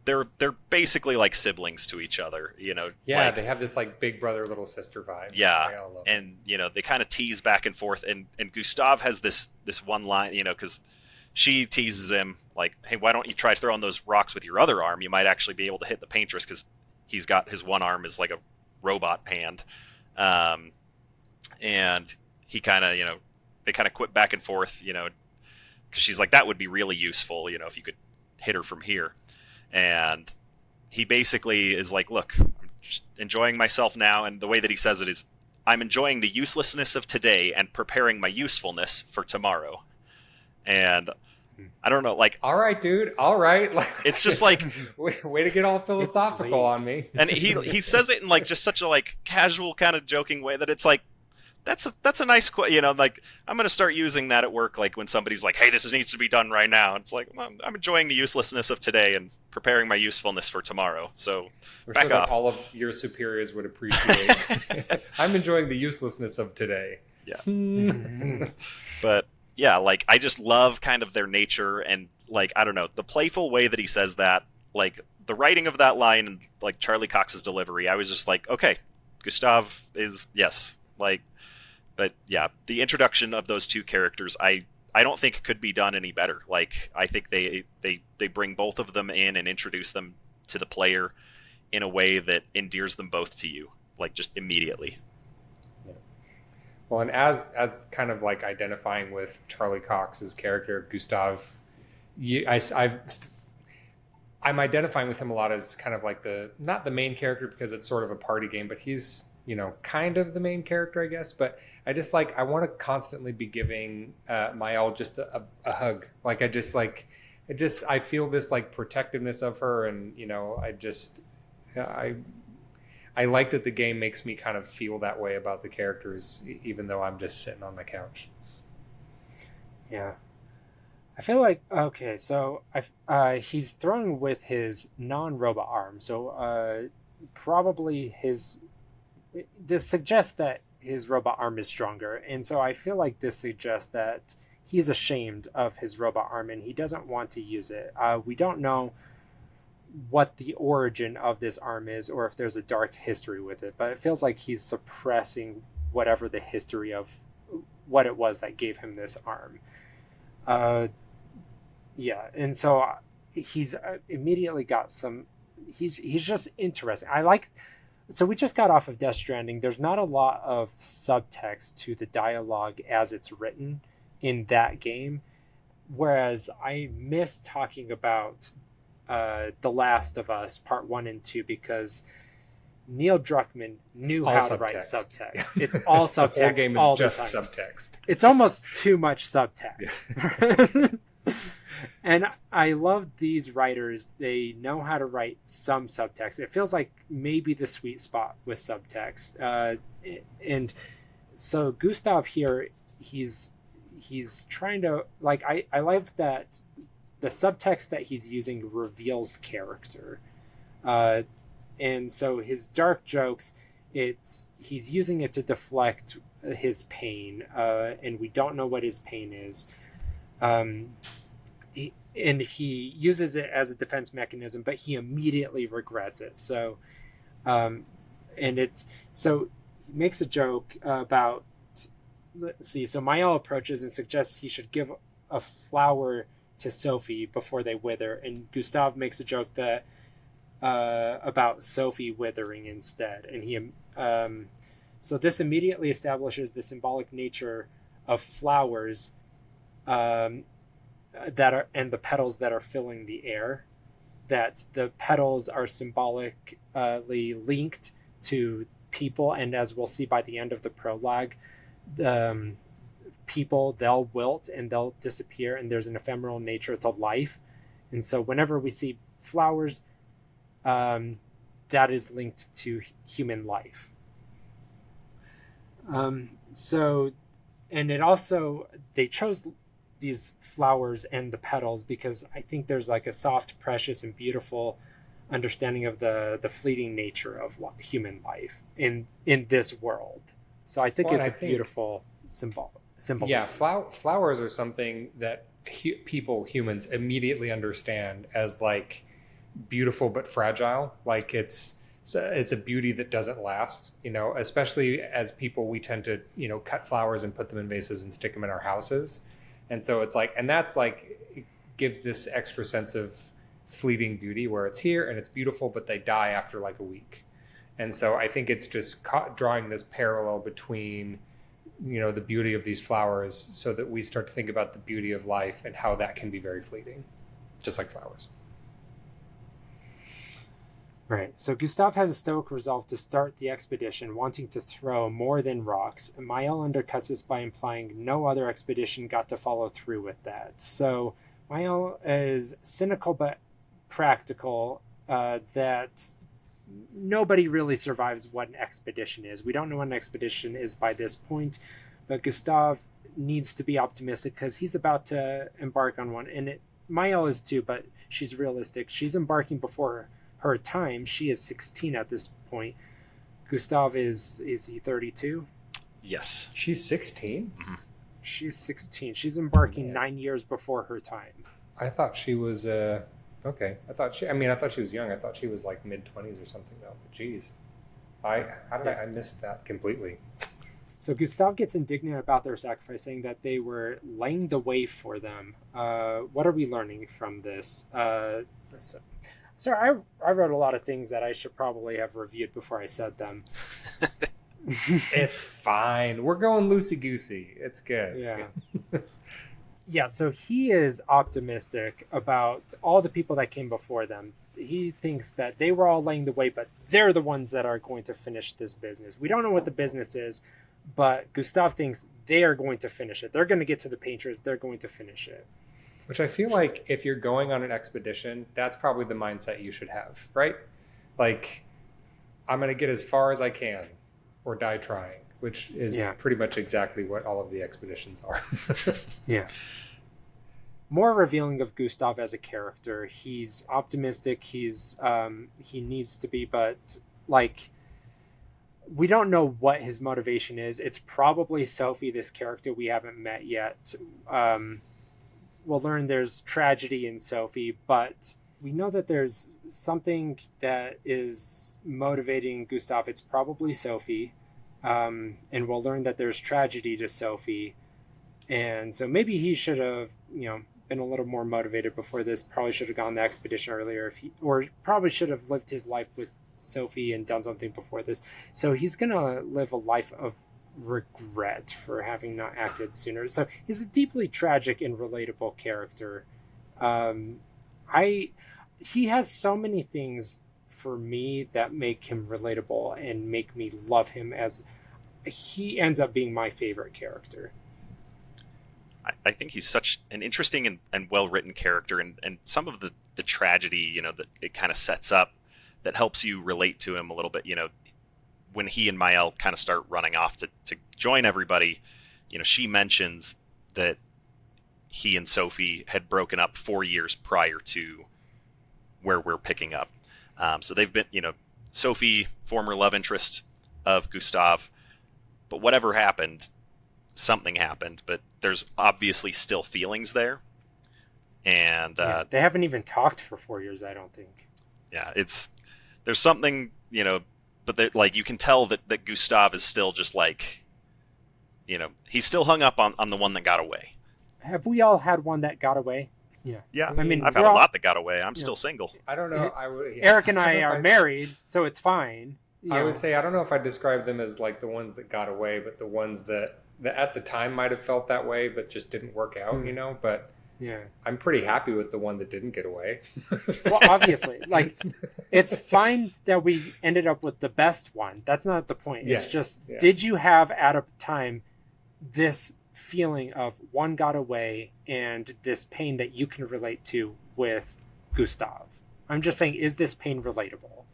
they're basically like siblings to each other. Yeah, like, they have this like big brother little sister vibe. Yeah, and they kind of tease back and forth, and Gustav has this one line, because she teases him like, hey, why don't you try throwing those rocks with your other arm? You might actually be able to hit the paintress, because he's got his one arm is like a robot hand. And he kind of, they kind of quit back and forth, because she's like, that would be really useful, if you could hit her from here. And he basically is like, look, I'm just enjoying myself now, and the way that he says it is, I'm enjoying the uselessness of today and preparing my usefulness for tomorrow. And I don't know, like, all right, dude, all right. Like, it's just like, way to get all philosophical on me. And he says it in like just such a like casual kind of joking way that it's like, that's a nice like, I'm gonna start using that at work, like when somebody's like, hey, this needs to be done right now. It's like, well, I'm enjoying the uselessness of today and preparing my usefulness for tomorrow. So I'm back sure off. That all of your superiors would appreciate. I'm enjoying the uselessness of today. Yeah. But yeah, like, I just love kind of their nature, and like, I don't know, the playful way that he says that, like the writing of that line and like Charlie Cox's delivery, I was just like, okay, Gustav is, yes, like. But yeah, the introduction of those two characters, I don't think could be done any better. Like, I think they bring both of them in and introduce them to the player in a way that endears them both to you, like, just immediately. Yeah. Well, and as kind of like identifying with Charlie Cox's character Gustav, I'm identifying with him a lot as kind of like not the main character, because it's sort of a party game, but he's, kind of the main character, I guess. But I want to constantly be giving Mael just a hug. Like, I feel this like protectiveness of her, and I like that the game makes me kind of feel that way about the characters, even though I'm just sitting on the couch. Yeah. I feel like, okay, so he's thrown with his non-robot arm, so probably this suggests that his robot arm is stronger, and so I feel like this suggests that he's ashamed of his robot arm and he doesn't want to use it. We don't know what the origin of this arm is, or if there's a dark history with it, but it feels like he's suppressing whatever the history of what it was that gave him this arm. Yeah, and so he's immediately got some. He's just interesting. So we just got off of Death Stranding. There's not a lot of subtext to the dialogue as it's written in that game, whereas I miss talking about The Last of Us Part 1 and 2, because Neil Druckmann knew how to write subtext. It's all subtext. The whole game is all just the time. subtext. It's almost too much subtext. And I love these writers. They know how to write some subtext. It feels like maybe the sweet spot with subtext. And so Gustav here, he's trying to, like, I love that the subtext that he's using reveals character. And so his dark jokes, he's using it to deflect his pain, and we don't know what his pain is. And he uses it as a defense mechanism, but he immediately regrets it. So, he makes a joke about, let's see, so Mael approaches and suggests he should give a flower to Sophie before they wither, and Gustav makes a joke that about Sophie withering instead, and so this immediately establishes the symbolic nature of flowers, and the petals that are filling the air, that the petals are symbolically linked to people, and as we'll see by the end of the prologue, people, they'll wilt and they'll disappear, and there's an ephemeral nature to life. And so whenever we see flowers, that is linked to human life. And it also, they chose these flowers and the petals because I think there's like a soft, precious, and beautiful understanding of the fleeting nature of human life in this world. So I think it's a beautiful symbolism. Yeah, flowers are something that humans immediately understand as like beautiful but fragile. Like it's a beauty that doesn't last, especially as people, we tend to, cut flowers and put them in vases and stick them in our houses. And so it's like, and that's like, it gives this extra sense of fleeting beauty where it's here and it's beautiful, but they die after like a week. And so I think it's just drawing this parallel between, the beauty of these flowers so that we start to think about the beauty of life and how that can be very fleeting, just like flowers. Right. So Gustav has a stoic resolve to start the expedition, wanting to throw more than rocks. And Mael undercuts this by implying no other expedition got to follow through with that. So Mael is cynical but practical, that nobody really survives what an expedition is. We don't know what an expedition is by this point, but Gustav needs to be optimistic because he's about to embark on one. And Mael is too, but she's realistic. She's embarking before her time. She is 16 at this point. Gustav is he 32? Yes. She's 16? Mm-hmm. She's 16. She's embarking 9 years before her time. I thought she was okay. I thought she was young. I thought she was like mid-20s or something though. But geez. I missed that completely. So Gustav gets indignant about their sacrifice, saying that they were laying the way for them. What are we learning from this? So I wrote a lot of things that I should probably have reviewed before I said them. It's fine. We're going loosey-goosey. It's good. Yeah. Yeah, so he is optimistic about all the people that came before them. He thinks that they were all laying the way, but they're the ones that are going to finish this business. We don't know what the business is, but Gustav thinks they are going to finish it. They're going to get to the painters. They're going to finish it. Which I feel like if you're going on an expedition, that's probably the mindset you should have, right? Like, I'm going to get as far as I can or die trying, which is pretty much exactly what all of the expeditions are. Yeah. More revealing of Gustav as a character. He's optimistic. He needs to be, but like, we don't know what his motivation is. It's probably Sophie, this character we haven't met yet. We'll learn there's tragedy in Sophie, but we know that there's something that is motivating Gustav. It's probably Sophie. And we'll learn that there's tragedy to Sophie. And so maybe he should have, been a little more motivated before this. Probably should have gone on the expedition earlier, or probably should have lived his life with Sophie and done something before this. So he's going to live a life of regret for having not acted sooner. So he's a deeply tragic and relatable character. He has so many things for me that make him relatable and make me love him, as he ends up being my favorite character. I think he's such an interesting and well-written character, and some of the tragedy, that it kind of sets up that helps you relate to him a little bit. When he and Mael kind of start running off to join everybody, she mentions that he and Sophie had broken up 4 years prior to where we're picking up. So they've been, Sophie, former love interest of Gustav, but whatever happened, something happened, but there's obviously still feelings there. And they haven't even talked for 4 years, I don't think. Yeah, there's something, but like you can tell that Gustav is still just like, he's still hung up on the one that got away. Have we all had one that got away? Yeah. Yeah. I mean, I've had a lot that got away. I'm still single. I don't know. Eric and I are married, so it's fine. I would say, I don't know if I describe them as like the ones that got away, but the ones that at the time might have felt that way, but just didn't work out, but yeah, I'm pretty happy with the one that didn't get away. Well, obviously, like, it's fine that we ended up with the best one. That's not the point. It's just, did you have at a time this feeling of one got away and this pain that you can relate to with Gustav? I'm just saying, is this pain relatable?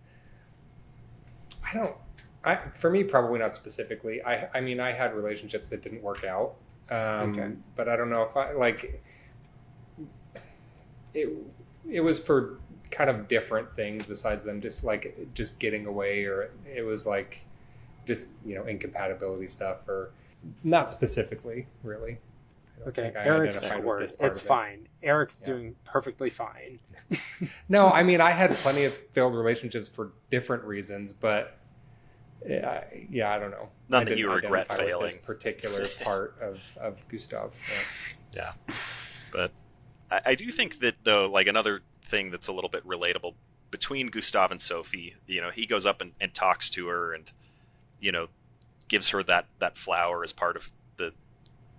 For me, probably not specifically. I mean, I had relationships that didn't work out. But I don't know if it was for kind of different things besides them just getting away, or it was like just incompatibility stuff, or not specifically really. Okay, Eric's word. It's fine. Eric's doing perfectly fine. No, I mean, I had plenty of failed relationships for different reasons, but I don't know. None that you regret failing. This particular part of Gustav. Yeah. But I do think that, though, like, another thing that's a little bit relatable between Gustav and Sophie, he goes up and talks to her and, gives her that flower as part of the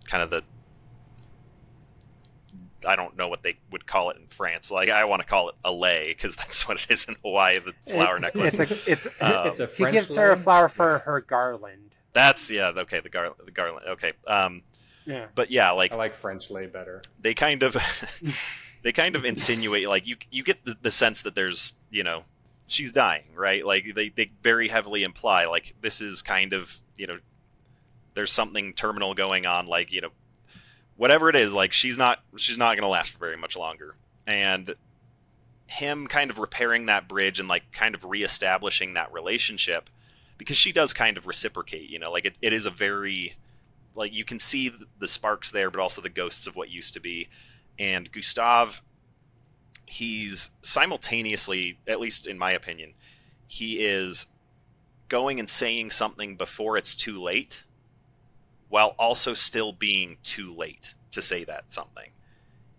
kind of I don't know what they would call it in France. Like, I want to call it a lei because that's what it is in Hawaii. The flower necklace. It's a French he gives her a flower for her garland. That's okay. The garland. Okay. Yeah. But yeah, like, I like French lei better. They kind of they kind of insinuate, like, you get the sense that there's, she's dying, right? Like, they very heavily imply, like, this is kind of, there's something terminal going on, like, whatever it is, like, she's not going to last for very much longer. And him kind of repairing that bridge and, like, kind of reestablishing that relationship, because she does kind of reciprocate, like, it is a very, like, you can see the sparks there, but also the ghosts of what used to be. And Gustav, he's simultaneously, at least in my opinion, he is going and saying something before it's too late, while also still being too late to say that something.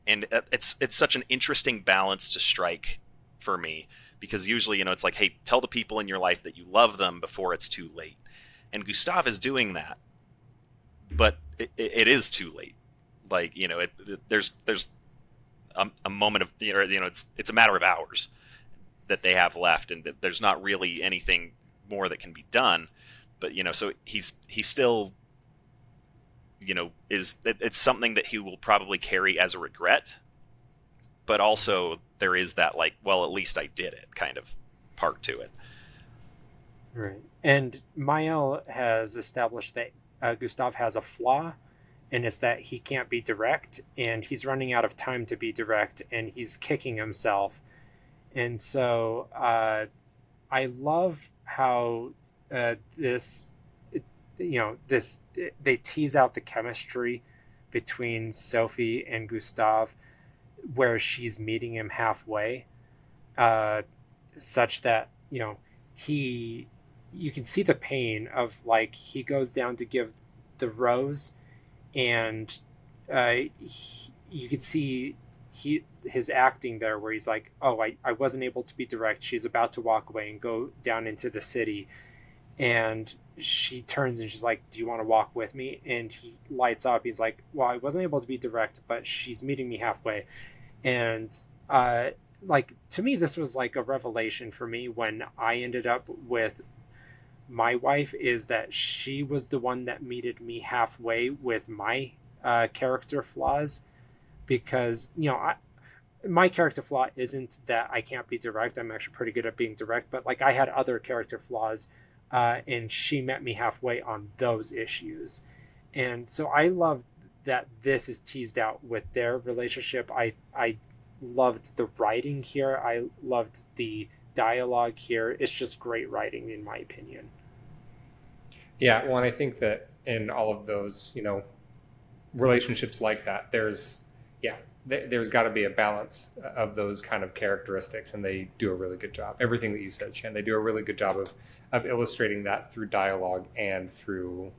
And it's such an interesting balance to strike for me, because usually, it's like, hey, tell the people in your life that you love them before it's too late. And Gustav is doing that, but it is too late. Like, there's a moment of, it's a matter of hours that they have left, and there's not really anything more that can be done. But, so he's still, it's something that he will probably carry as a regret, but also there is that, like, well, at least I did it kind of part to it. Right. And Mael has established that Gustav has a flaw, and it's that he can't be direct, and he's running out of time to be direct, and he's kicking himself. And so I love how they tease out the chemistry between Sophie and Gustav, where she's meeting him halfway, such that, you can see the pain of, like, he goes down to give the rose, and you can see his acting there, where he's like, oh, I wasn't able to be direct. She's about to walk away and go down into the city, and she turns and she's like, do you want to walk with me? And he lights up. He's like, well, I wasn't able to be direct, but she's meeting me halfway. And like, to me, this was like a revelation for me when I ended up with my wife, is that she was the one that meted me halfway with my character flaws, because my character flaw isn't that I can't be direct. I'm actually pretty good at being direct, but, like, I had other character flaws, and she met me halfway on those issues. And so I love that this is teased out with their relationship. I loved the writing here. I loved the dialogue here. It's just great writing, in my opinion. Yeah, well, and I think that in all of those, relationships like that, there's got to be a balance of those kind of characteristics, and they do a really good job. Everything that you said, Shan, they do a really good job of illustrating that through dialogue and through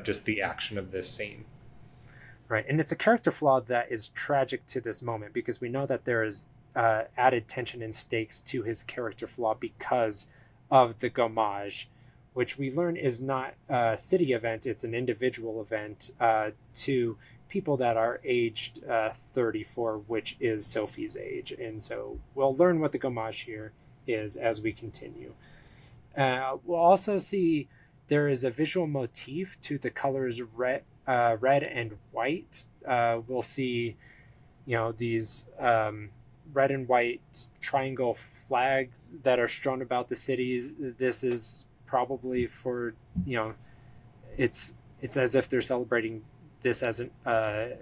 just the action of this scene. Right, and it's a character flaw that is tragic to this moment, because we know that there is added tension and stakes to his character flaw because of the Gommage, which we learn is not a city event, it's an individual event to people that are aged 34, which is Sophie's age. And so we'll learn what the Gommage here is as we continue. We'll also see there is a visual motif to the colors red and white. We'll see, these red and white triangle flags that are strewn about the cities. This is probably for, it's as if they're celebrating this as a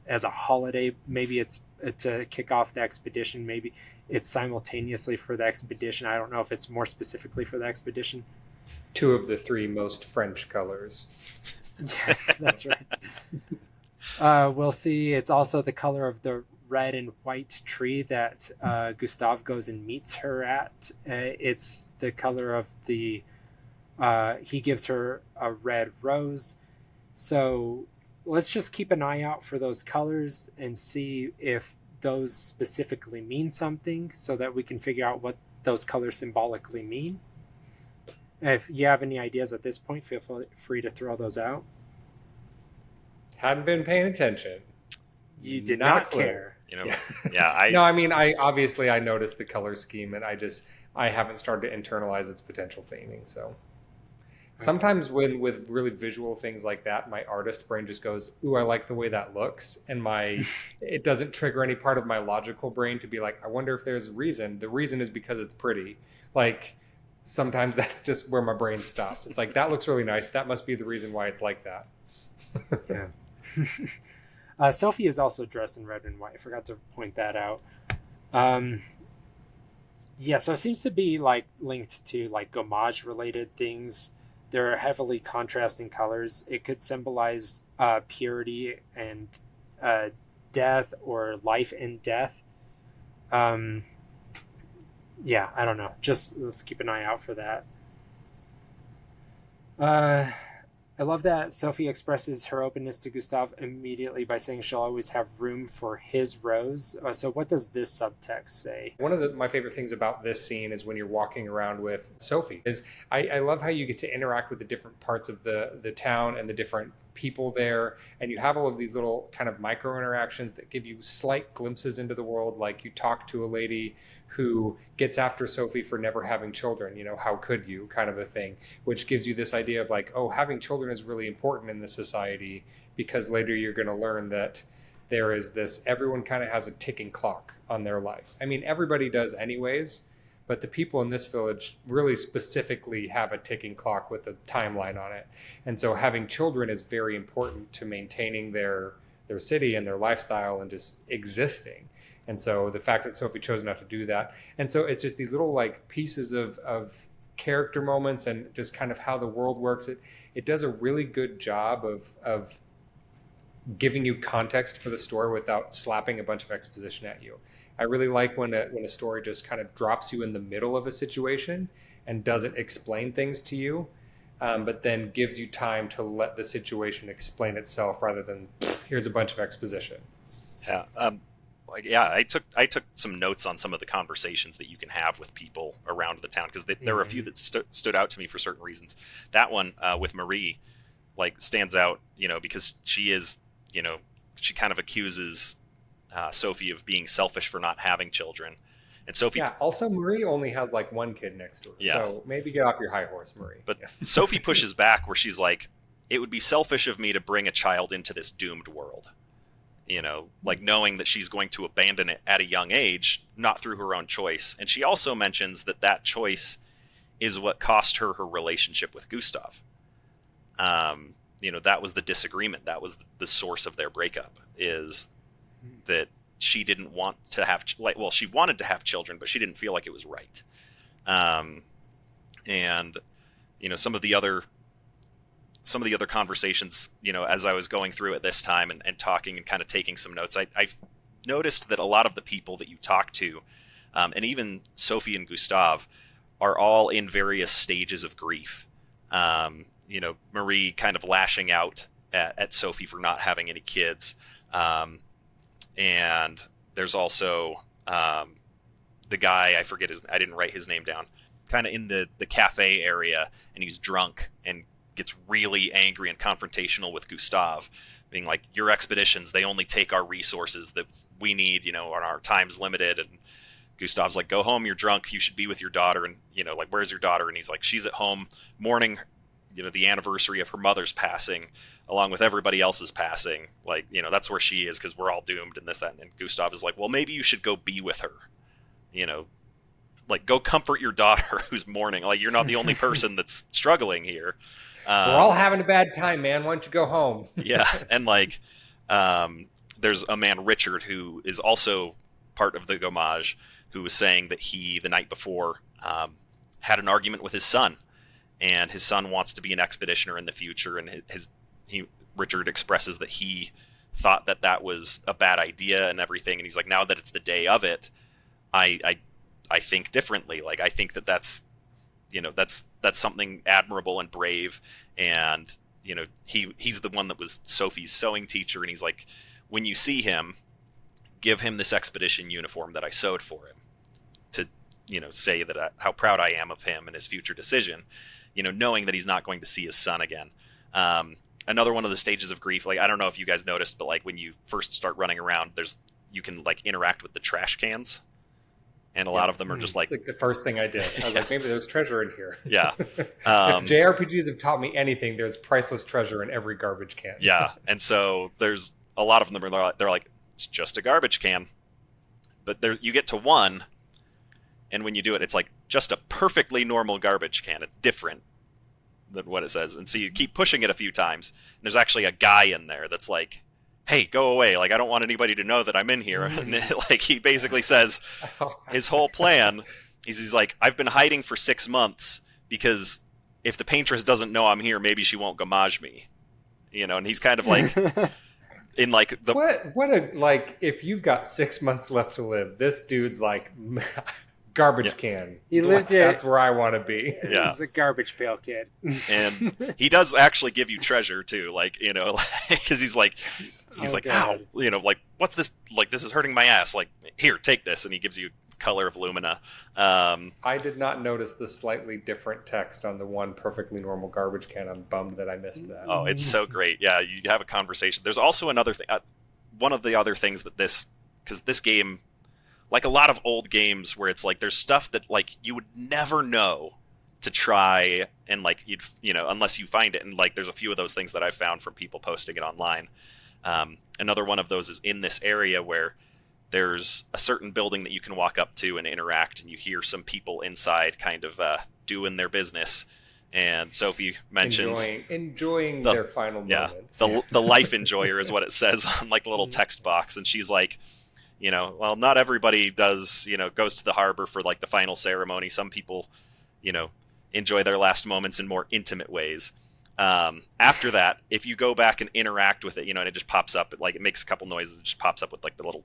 holiday. Maybe it's to kick off the expedition. Maybe it's simultaneously for the expedition. I don't know if it's more specifically for the expedition. 2 of the 3 most French colors. Yes, that's right. We'll see. It's also the color of the red and white tree that Gustav goes and meets her at. It's the color of the he gives her a red rose. So let's just keep an eye out for those colors and see if those specifically mean something, so that we can figure out what those colors symbolically mean. If you have any ideas at this point, feel free to throw those out. Hadn't been paying attention. You did Not a not clue. care. No, I mean, I noticed the color scheme, and I haven't started to internalize its potential theming. So sometimes with really visual things like that, my artist brain just goes, "Ooh, I like the way that looks," and it doesn't trigger any part of my logical brain to be like, "I wonder if there's a reason." The reason is because it's pretty. Like sometimes that's just where my brain stops. It's like, that looks really nice. That must be the reason why it's like that. Yeah. Sophie is also dressed in red and white. I forgot to point that out. So it seems to be like linked to like Gommage related things. There are heavily contrasting colors. It could symbolize purity and death, or life and death. I don't know. Just let's keep an eye out for that. I love that Sophie expresses her openness to Gustav immediately by saying she'll always have room for his rose. So what does this subtext say? One of my favorite things about this scene is when you're walking around with Sophie. I love how you get to interact with the different parts of the town and the different people there. And you have all of these little kind of micro interactions that give you slight glimpses into the world. Like you talk to a lady who gets after Sophie for never having children, how could you, kind of a thing, which gives you this idea of like, oh, having children is really important in this society, because later you're going to learn that there is this, everyone kind of has a ticking clock on their life. I mean, everybody does anyways, but the people in this village really specifically have a ticking clock with a timeline on it. And so having children is very important to maintaining their city and their lifestyle and just existing. And so the fact that Sophie chose not to do that. And so it's just these little like pieces of character moments and just kind of how the world works. It does a really good job of giving you context for the story without slapping a bunch of exposition at you. I really like when a story just kind of drops you in the middle of a situation and doesn't explain things to you, but then gives you time to let the situation explain itself rather than here's a bunch of exposition. Yeah. I took some notes on some of the conversations that you can have with people around the town, because there were a few that stood out to me for certain reasons. That one with Marie, like, stands out, because she is, she kind of accuses Sophie of being selfish for not having children, and Sophie. Yeah. Also, Marie only has like one kid next to her, so maybe get off your high horse, Marie. But Sophie pushes back, where she's like, "It would be selfish of me to bring a child into this doomed world." Like knowing that she's going to abandon it at a young age, not through her own choice. And she also mentions that choice is what cost her relationship with Gustav. That was the disagreement. That was the source of their breakup, is that she didn't want to have, she wanted to have children, but she didn't feel like it was right. And some of the other conversations, as I was going through it this time and talking and kind of taking some notes, I noticed that a lot of the people that you talk to, and even Sophie and Gustav, are all in various stages of grief. Marie kind of lashing out at Sophie for not having any kids. And there's also the guy, I didn't write his name down, kind of in the cafe area, and he's drunk and gets really angry and confrontational with Gustav, being like, your expeditions, they only take our resources that we need, and our time's limited. And Gustav's like, go home, you're drunk, you should be with your daughter. And like, where's your daughter? And he's like, she's at home mourning the anniversary of her mother's passing along with everybody else's passing. Like, that's where she is, because we're all doomed and this, that. And Gustav is like, well, maybe you should go be with her, like, go comfort your daughter who's mourning. Like, you're not the only person that's struggling here. We're all having a bad time, man. Why don't you go home? Yeah. And like, there's a man, Richard, who is also part of the Gommage, who was saying that he, the night before, had an argument with his son, and his son wants to be an expeditioner in the future. And Richard expresses that he thought that was a bad idea and everything. And he's like, now that it's the day of it, I think differently. Like, I think that's something admirable and brave. And, he's the one that was Sophie's sewing teacher. And he's like, when you see him, give him this expedition uniform that I sewed for him, to, say that how proud I am of him and his future decision, knowing that he's not going to see his son again. another one of the stages of grief. Like, I don't know if you guys noticed, but like when you first start running around, you can like interact with the trash cans, and a lot of them are just like, it's like the first thing I did. I was like, maybe there's treasure in here. Yeah. If JRPGs have taught me anything, there's priceless treasure in every garbage can. Yeah, and so there's a lot of them. They're like, it's just a garbage can, but there you get to one, and when you do it, it's like just a perfectly normal garbage can. It's different than what it says, and so you keep pushing it a few times. And there's actually a guy in there that's like, hey, go away. Like, I don't want anybody to know that I'm in here. And like, he basically says his whole plan is he's like, I've been hiding for 6 months because if the paintress doesn't know I'm here, maybe she won't gommage me. And he's kind of like in like the... What a, like, if you've got 6 months left to live, this dude's like garbage can. He lived it. That's where I want to be. Yeah. He's a garbage pail kid. And he does actually give you treasure too, like, because he's like, ow, like, what's this? Like, this is hurting my ass. Like, here, take this, and he gives you color of lumina. I did not notice the slightly different text on the one perfectly normal garbage can. I'm bummed that I missed that. Oh, it's so great. Yeah, you have a conversation. There's also another thing. One of the other things that because this game, like a lot of old games where it's like there's stuff that like you would never know to try, and like unless you find it, and like there's a few of those things that I've found from people posting it online. Another one of those is in this area where there's a certain building that you can walk up to and interact, and you hear some people inside kind of doing their business. And Sophie mentions enjoying their final moments. The life enjoyer is what it says on like a little text box, and she's like, well, not everybody does, goes to the harbor for like the final ceremony. Some people, enjoy their last moments in more intimate ways. After that, if you go back and interact with it, and it just pops up, like it makes a couple noises, it just pops up with like the little ...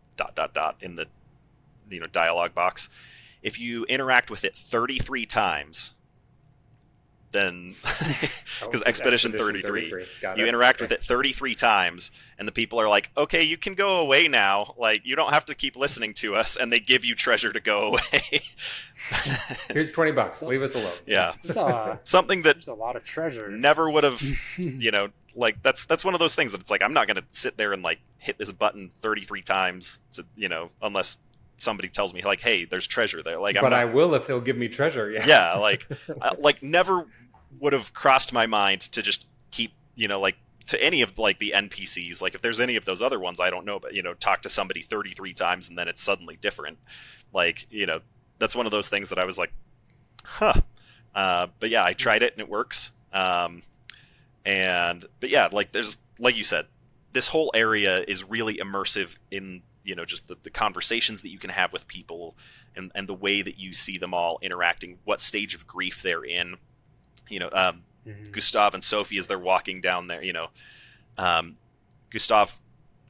in the, dialogue box. If you interact with it 33 times, then because Expedition 33, you interact with it 33 times, and the people are like, okay, you can go away now, like you don't have to keep listening to us, and they give you treasure to go away. Here's $20, leave us alone. Yeah. Something that there's a lot of treasure. Never would have, like that's one of those things that it's like, I'm not going to sit there and like hit this button 33 times to, unless somebody tells me like, hey, there's treasure there. Like, I will if they'll give me treasure. Yeah. Like never would have crossed my mind to just keep, like to any of like the NPCs. Like if there's any of those other ones, I don't know, but talk to somebody 33 times and then it's suddenly different. Like, that's one of those things that I was like, huh. But yeah, I tried it and it works. But yeah, like there's, like you said, this whole area is really immersive in, just the conversations that you can have with people and the way that you see them all interacting, what stage of grief they're in. Gustav and Sophie, as they're walking down there, Gustav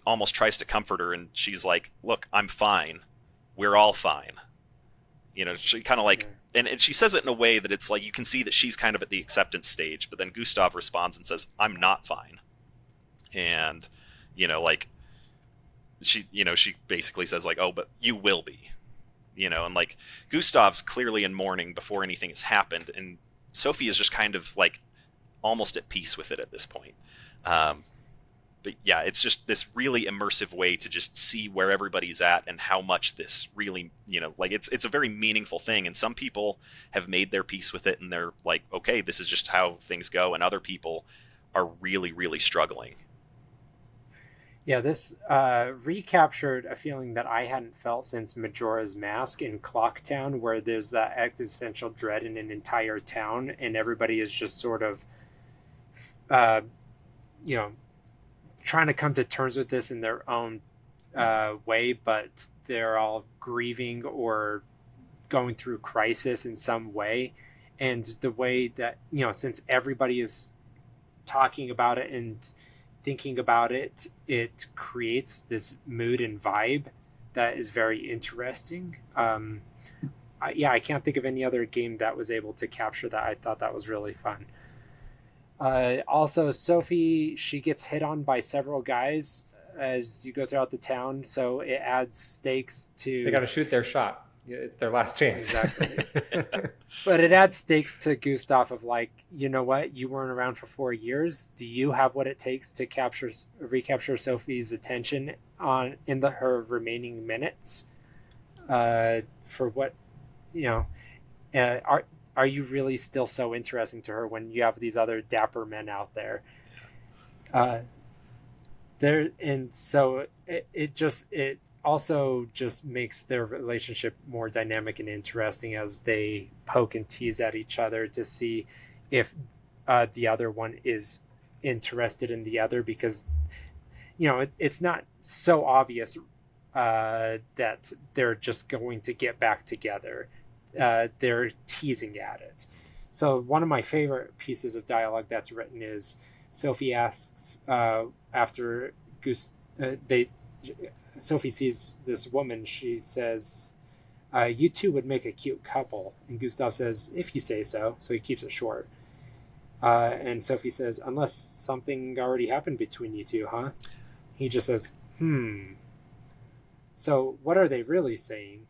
almost tries to comfort her, and she's like, look, I'm fine. We're all fine. She kind of like, and she says it in a way that it's like, you can see that she's kind of at the acceptance stage, but then Gustav responds and says, I'm not fine. And, like, she basically says like, oh, but you will be, and like, Gustav's clearly in mourning before anything has happened, and Sophie is just kind of like almost at peace with it at this point. But yeah, it's just this really immersive way to just see where everybody's at and how much this really, like it's a very meaningful thing. And some people have made their peace with it and they're like, okay, this is just how things go. And other people are really, really struggling. Yeah, this recaptured a feeling that I hadn't felt since Majora's Mask in Clocktown, where there's that existential dread in an entire town, and everybody is just sort of, trying to come to terms with this in their own way, but they're all grieving or going through crisis in some way. And the way that, since everybody is talking about it and thinking about it, it creates this mood and vibe that is very interesting. I can't think of any other game that was able to capture that. I thought that was really fun. Also, Sophie, she gets hit on by several guys as you go throughout the town, so it adds stakes to... They got to shoot their shot. it's their last chance. Exactly. But it adds stakes to Gustav of like, you know what? You weren't around for 4 years. Do you have what it takes to recapture Sophie's attention her remaining minutes? For what, are you really still so interesting to her when you have these other dapper men out there? And so it also just makes their relationship more dynamic and interesting as they poke and tease at each other to see if the other one is interested in the other, because it's not so obvious that they're just going to get back together. They're teasing at it. So one of my favorite pieces of dialogue that's written is Sophie asks after Sophie sees this woman, she says, you two would make a cute couple. And Gustav says, if you say so. So he keeps it short. And Sophie says, unless something already happened between you two, huh? He just says, So what are they really saying?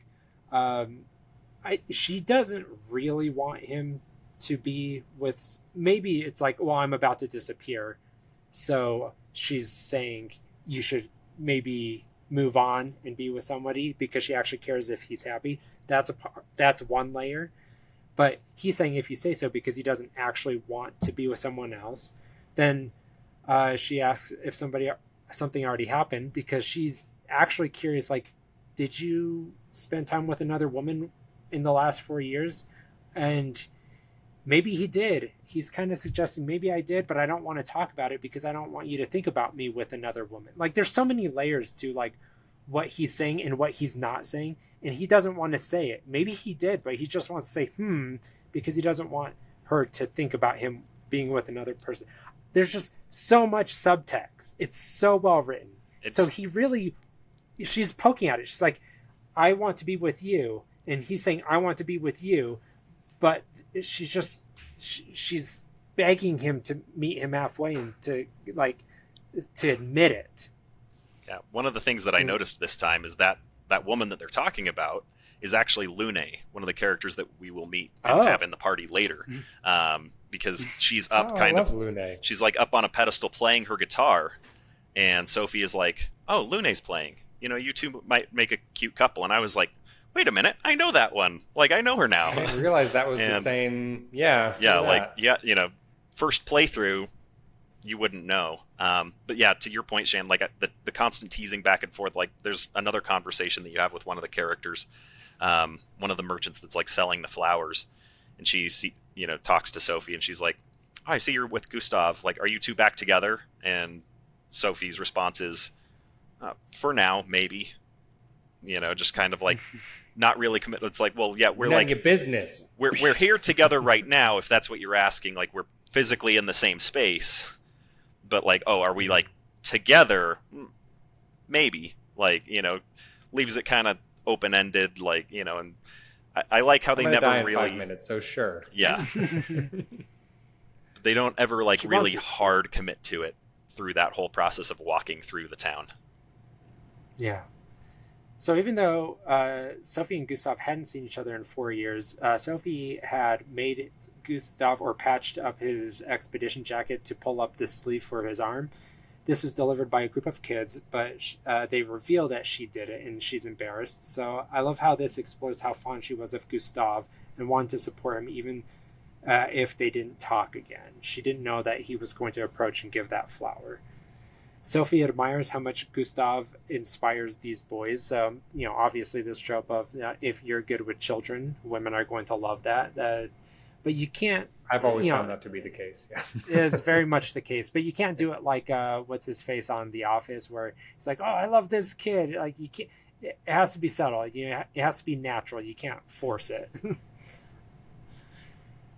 She doesn't really want him to be with... Maybe it's like, well, I'm about to disappear. So she's saying you should maybe move on and be with somebody because she actually cares if he's happy. That's one layer. But he's saying if you say so because he doesn't actually want to be with someone else. Then she asks if something already happened because she's actually curious, like, did you spend time with another woman in the last 4 years? And maybe he did. He's kind of suggesting maybe I did, but I don't want to talk about it because I don't want you to think about me with another woman. Like, there's so many layers to like what he's saying and what he's not saying, and he doesn't want to say it. Maybe he did, but he just wants to say because he doesn't want her to think about him being with another person. There's just so much subtext. It's so well written. So she's poking at it. She's like, I want to be with you. And he's saying, I want to be with you. But she's begging him to meet him halfway and to admit it. Yeah. One of the things that I noticed this time is that woman that they're talking about is actually Lune, one of the characters that we will meet and have in the party later. Because she's up Lune. She's like up on a pedestal playing her guitar. And Sophie is like, oh, Lune's playing. You two might make a cute couple. And I was like, wait a minute, I know that one. Like, I know her now. I didn't realize that was the same. Yeah. Yeah, first playthrough, you wouldn't know. But yeah, to your point, Shan, like the constant teasing back and forth, like there's another conversation that you have with one of the characters, one of the merchants that's like selling the flowers. And she talks to Sophie and she's like, oh, I see you're with Gustav. Like, are you two back together? And Sophie's response is, for now, maybe. Just kind of like not really committed. It's like, well, yeah, we're none like of your business. We're here together right now, if that's what you're asking. Like, we're physically in the same space, but like, oh, are we like together? Maybe. Like, leaves it kind of open ended. Like, and I like how they never die in really 5 minutes. So sure, yeah. They don't ever like really hard commit to it through that whole process of walking through the town. Yeah. So even though Sophie and Gustav hadn't seen each other in 4 years, Sophie had made Gustav or patched up his expedition jacket to pull up the sleeve for his arm. This was delivered by a group of kids, but they reveal that she did it and she's embarrassed. So I love how this explores how fond she was of Gustav and wanted to support him even if they didn't talk again. She didn't know that he was going to approach and give that flower. Sophie admires how much Gustav inspires these boys. Obviously this trope of if you're good with children, women are going to love that. But you can't... I've always found that to be the case. Yeah. It is very much the case. But you can't do it like what's his face on The Office, where it's like, oh, I love this kid. Like, you can't... It has to be subtle. It has to be natural. You can't force it.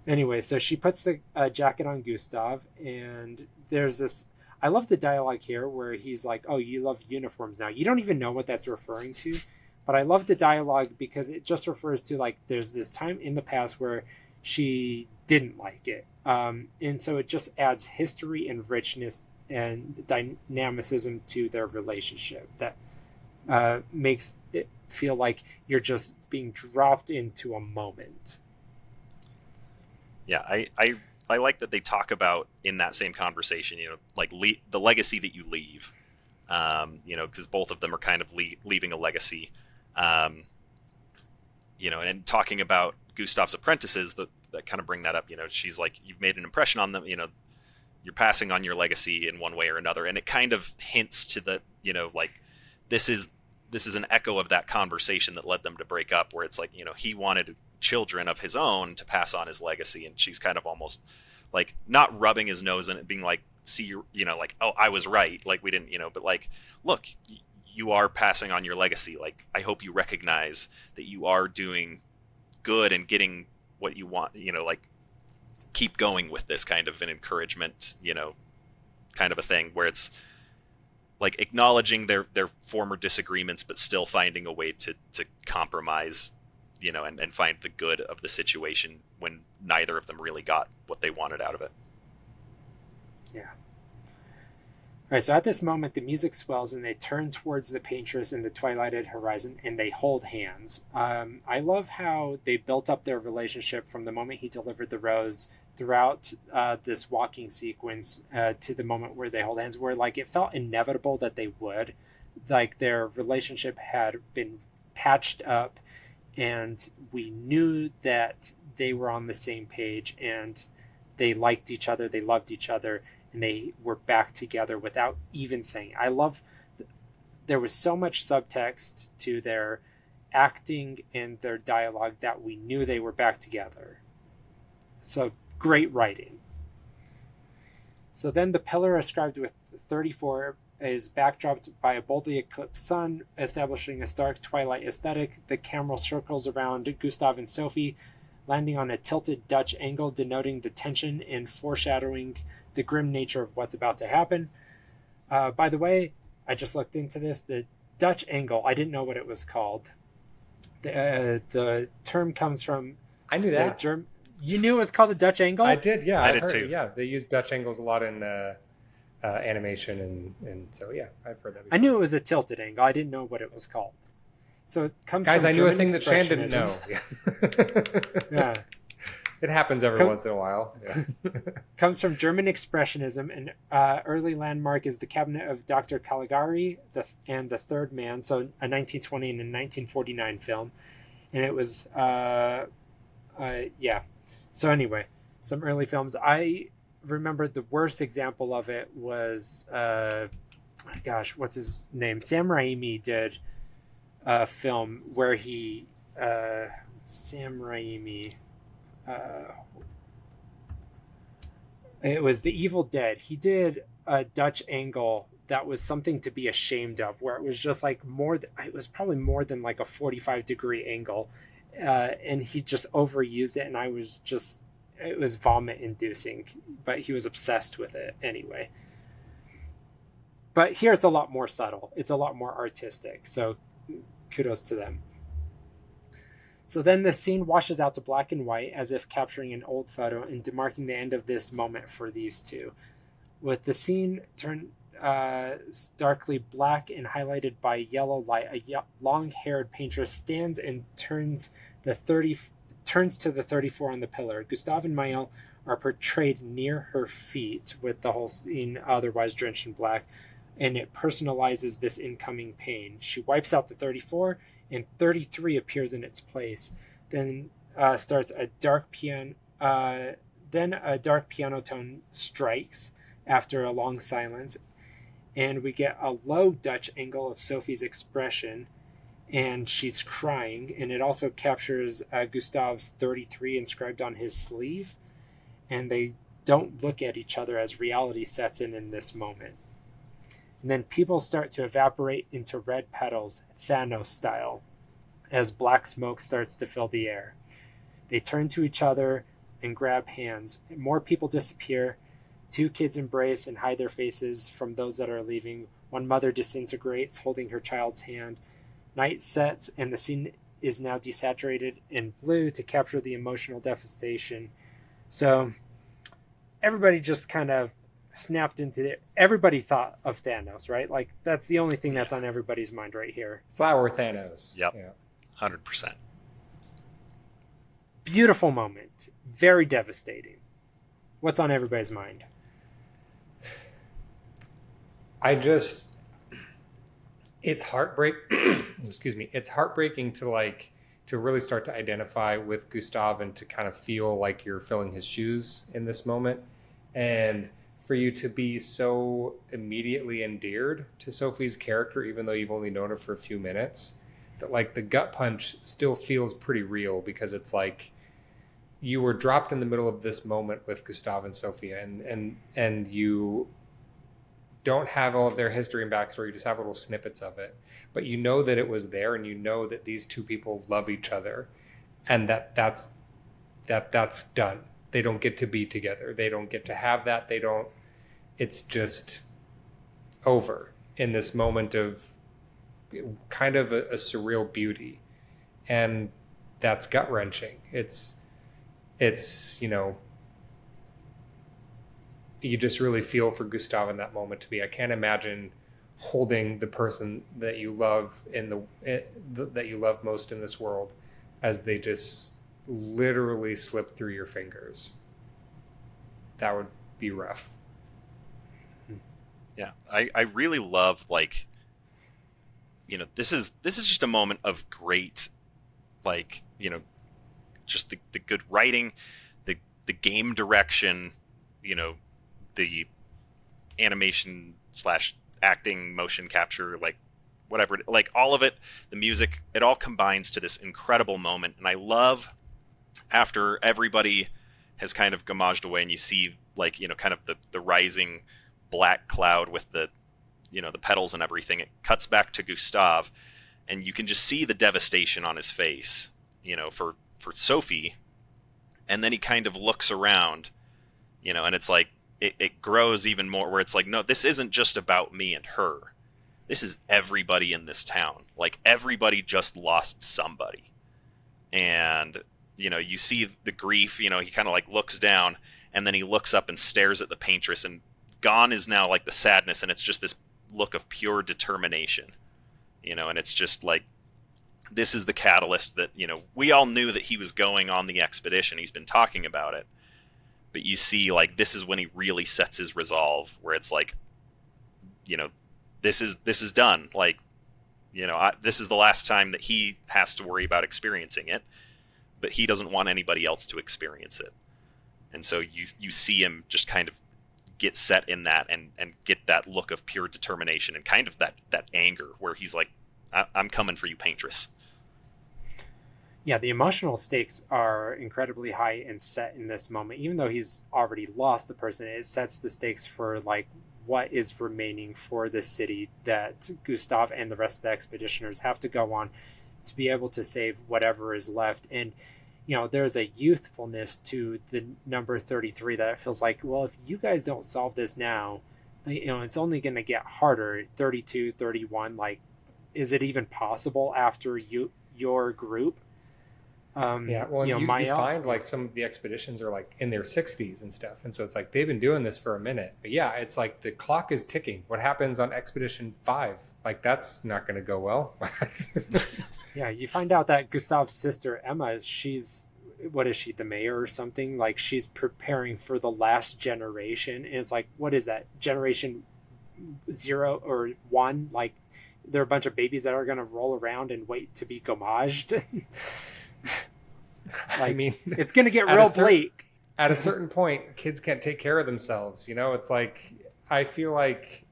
Anyway, so she puts the jacket on Gustav, and there's this... I love the dialogue here where he's like, oh, you love uniforms now. You don't even know what that's referring to, but I love the dialogue because it just refers to, like, there's this time in the past where she didn't like it. And so it just adds history and richness and dynamicism to their relationship that makes it feel like you're just being dropped into a moment. Yeah, I like that they talk about in that same conversation, like the legacy that you leave, because both of them are kind of leaving a legacy, and talking about Gustav's apprentices that kind of bring that up. She's like, you've made an impression on them, you're passing on your legacy in one way or another, and it kind of hints to the, like this is an echo of that conversation that led them to break up, where it's like, he wanted children of his own to pass on his legacy, and she's kind of almost like not rubbing his nose in it, being like, see, like, oh, I was right, like we didn't, but like, look, you are passing on your legacy, like I hope you recognize that you are doing good and getting what you want, like keep going with this, kind of an encouragement, kind of a thing where it's like acknowledging their former disagreements, but still finding a way to compromise, and find the good of the situation when neither of them really got what they wanted out of it. Yeah. All right, so at this moment, the music swells and they turn towards the paintress in the twilighted horizon and they hold hands. I love how they built up their relationship from the moment he delivered the rose throughout this walking sequence to the moment where they hold hands, where like it felt inevitable that they would. Like their relationship had been patched up and we knew that they were on the same page and they liked each other, they loved each other, and they were back together without even saying it. I love there was so much subtext to their acting and their dialogue that we knew they were back together. So great writing. So then the pillar ascribed with 34 is backdropped by a boldly eclipsed sun, establishing a stark twilight aesthetic. The camera circles around Gustav and Sophie, landing on a tilted Dutch angle, denoting the tension and foreshadowing the grim nature of what's about to happen. By the way, I just looked into this. The Dutch angle, I didn't know what it was called. The term comes from... I knew that. You knew it was called the Dutch angle? I did, yeah. I did too. Yeah, they use Dutch angles a lot in animation, and so yeah, I've heard that before. I knew it was a tilted angle. I didn't know what it was called. So it comes Guys, from I knew German a thing that Shan didn't know. Yeah. It happens every once in a while. Yeah. Comes from German Expressionism. An early landmark is the Cabinet of Dr. Caligari and The Third Man, so a 1920 and a 1949 film. And it was, yeah. So anyway, some early films. I remember the worst example of it was, gosh, what's his name? Sam Raimi did a film where he, Sam Raimi, it was The Evil Dead. He did a Dutch angle that was something to be ashamed of, where it was just like it was probably more than like a 45-degree angle. And he just overused it, and it was vomit inducing, but he was obsessed with it anyway. But here it's a lot more subtle. It's a lot more artistic. So kudos to them. So then the scene washes out to black and white as if capturing an old photo and demarking the end of this moment for these two. With the scene turned starkly black and highlighted by yellow light, a long-haired painter stands and turns to the 34 on the pillar. Gustav and Maël are portrayed near her feet, with the whole scene otherwise drenched in black, and it personalizes this incoming pain. She wipes out the 34, and 33 appears in its place. Then starts a dark piano. Then a dark piano tone strikes after a long silence, and we get a low Dutch angle of Sophie's expression, and she's crying, and it also captures Gustav's 33 inscribed on his sleeve, and they don't look at each other as reality sets in this moment. And then people start to evaporate into red petals, Thanos style, as black smoke starts to fill the air. They turn to each other and grab hands. More people disappear. Two kids embrace and hide their faces from those that are leaving. One mother disintegrates, holding her child's hand. Night sets, and the scene is now desaturated in blue to capture the emotional devastation. So everybody just kind of snapped into it. Everybody thought of Thanos, right? Like that's the only thing that's on everybody's mind right here. Flower Thanos. Yep. Yeah. 100%. Beautiful moment. Very devastating. What's on everybody's mind? It's excuse me. It's heartbreaking to really start to identify with Gustav and to kind of feel like you're filling his shoes in this moment. And for you to be so immediately endeared to Sophie's character, even though you've only known her for a few minutes, that like the gut punch still feels pretty real, because it's like you were dropped in the middle of this moment with Gustav and Sophia, and you don't have all of their history and backstory. You just have little snippets of it, but you know that it was there, and you know that these two people love each other, and that's done. They don't get to be together. They don't get to have that. It's just over in this moment of kind of a surreal beauty. And that's gut wrenching. It's, you just really feel for Gustav in that moment to be, I can't imagine holding the person that you love that you love most in this world as they just literally slip through your fingers. That would be rough. Yeah, I really love, like, this is just a moment of great, like, just the good writing, the game direction, the animation / acting, motion capture, like whatever, like all of it, the music, it all combines to this incredible moment. And I love after everybody has kind of gommaged away and you see, like, kind of the rising black cloud with the petals and everything, it cuts back to Gustav and you can just see the devastation on his face, for Sophie. And then he kind of looks around, and it's like it grows even more, where it's like, no, this isn't just about me and her. This is everybody in this town. Like, everybody just lost somebody. And, you see the grief, he kind of like looks down and then he looks up and stares at the paintress, and gone is now like the sadness, and it's just this look of pure determination, and it's just like, this is the catalyst that, we all knew that he was going on the expedition. He's been talking about it. But you see, like, this is when he really sets his resolve, where it's like, this is done. Like, this is the last time that he has to worry about experiencing it, but he doesn't want anybody else to experience it. And so you see him just kind of get set in that and get that look of pure determination and kind of that anger, where he's like, I'm coming for you, paintress. Yeah, the emotional stakes are incredibly high and set in this moment. Even though he's already lost the person, it sets the stakes for, like, what is remaining for the city that Gustav and the rest of the expeditioners have to go on to be able to save whatever is left. And, there's a youthfulness to the number 33 that it feels like, well, if you guys don't solve this now, it's only going to get harder. 32, 31, like, is it even possible after your group? Yeah, well, you find, like, some of the expeditions are like in their 60s and stuff, and so it's like they've been doing this for a minute. But yeah, it's like the clock is ticking. What happens on Expedition 5? Like, that's not going to go well. Yeah, you find out that Gustav's sister Emma, she's, what is she, the mayor or something? Like, she's preparing for the last generation, and it's like, what is that, generation 0 or 1? Like, there are a bunch of babies that are going to roll around and wait to be gommaged. Like, I mean, it's going to get real bleak. At a certain point, kids can't take care of themselves. It's like, I feel like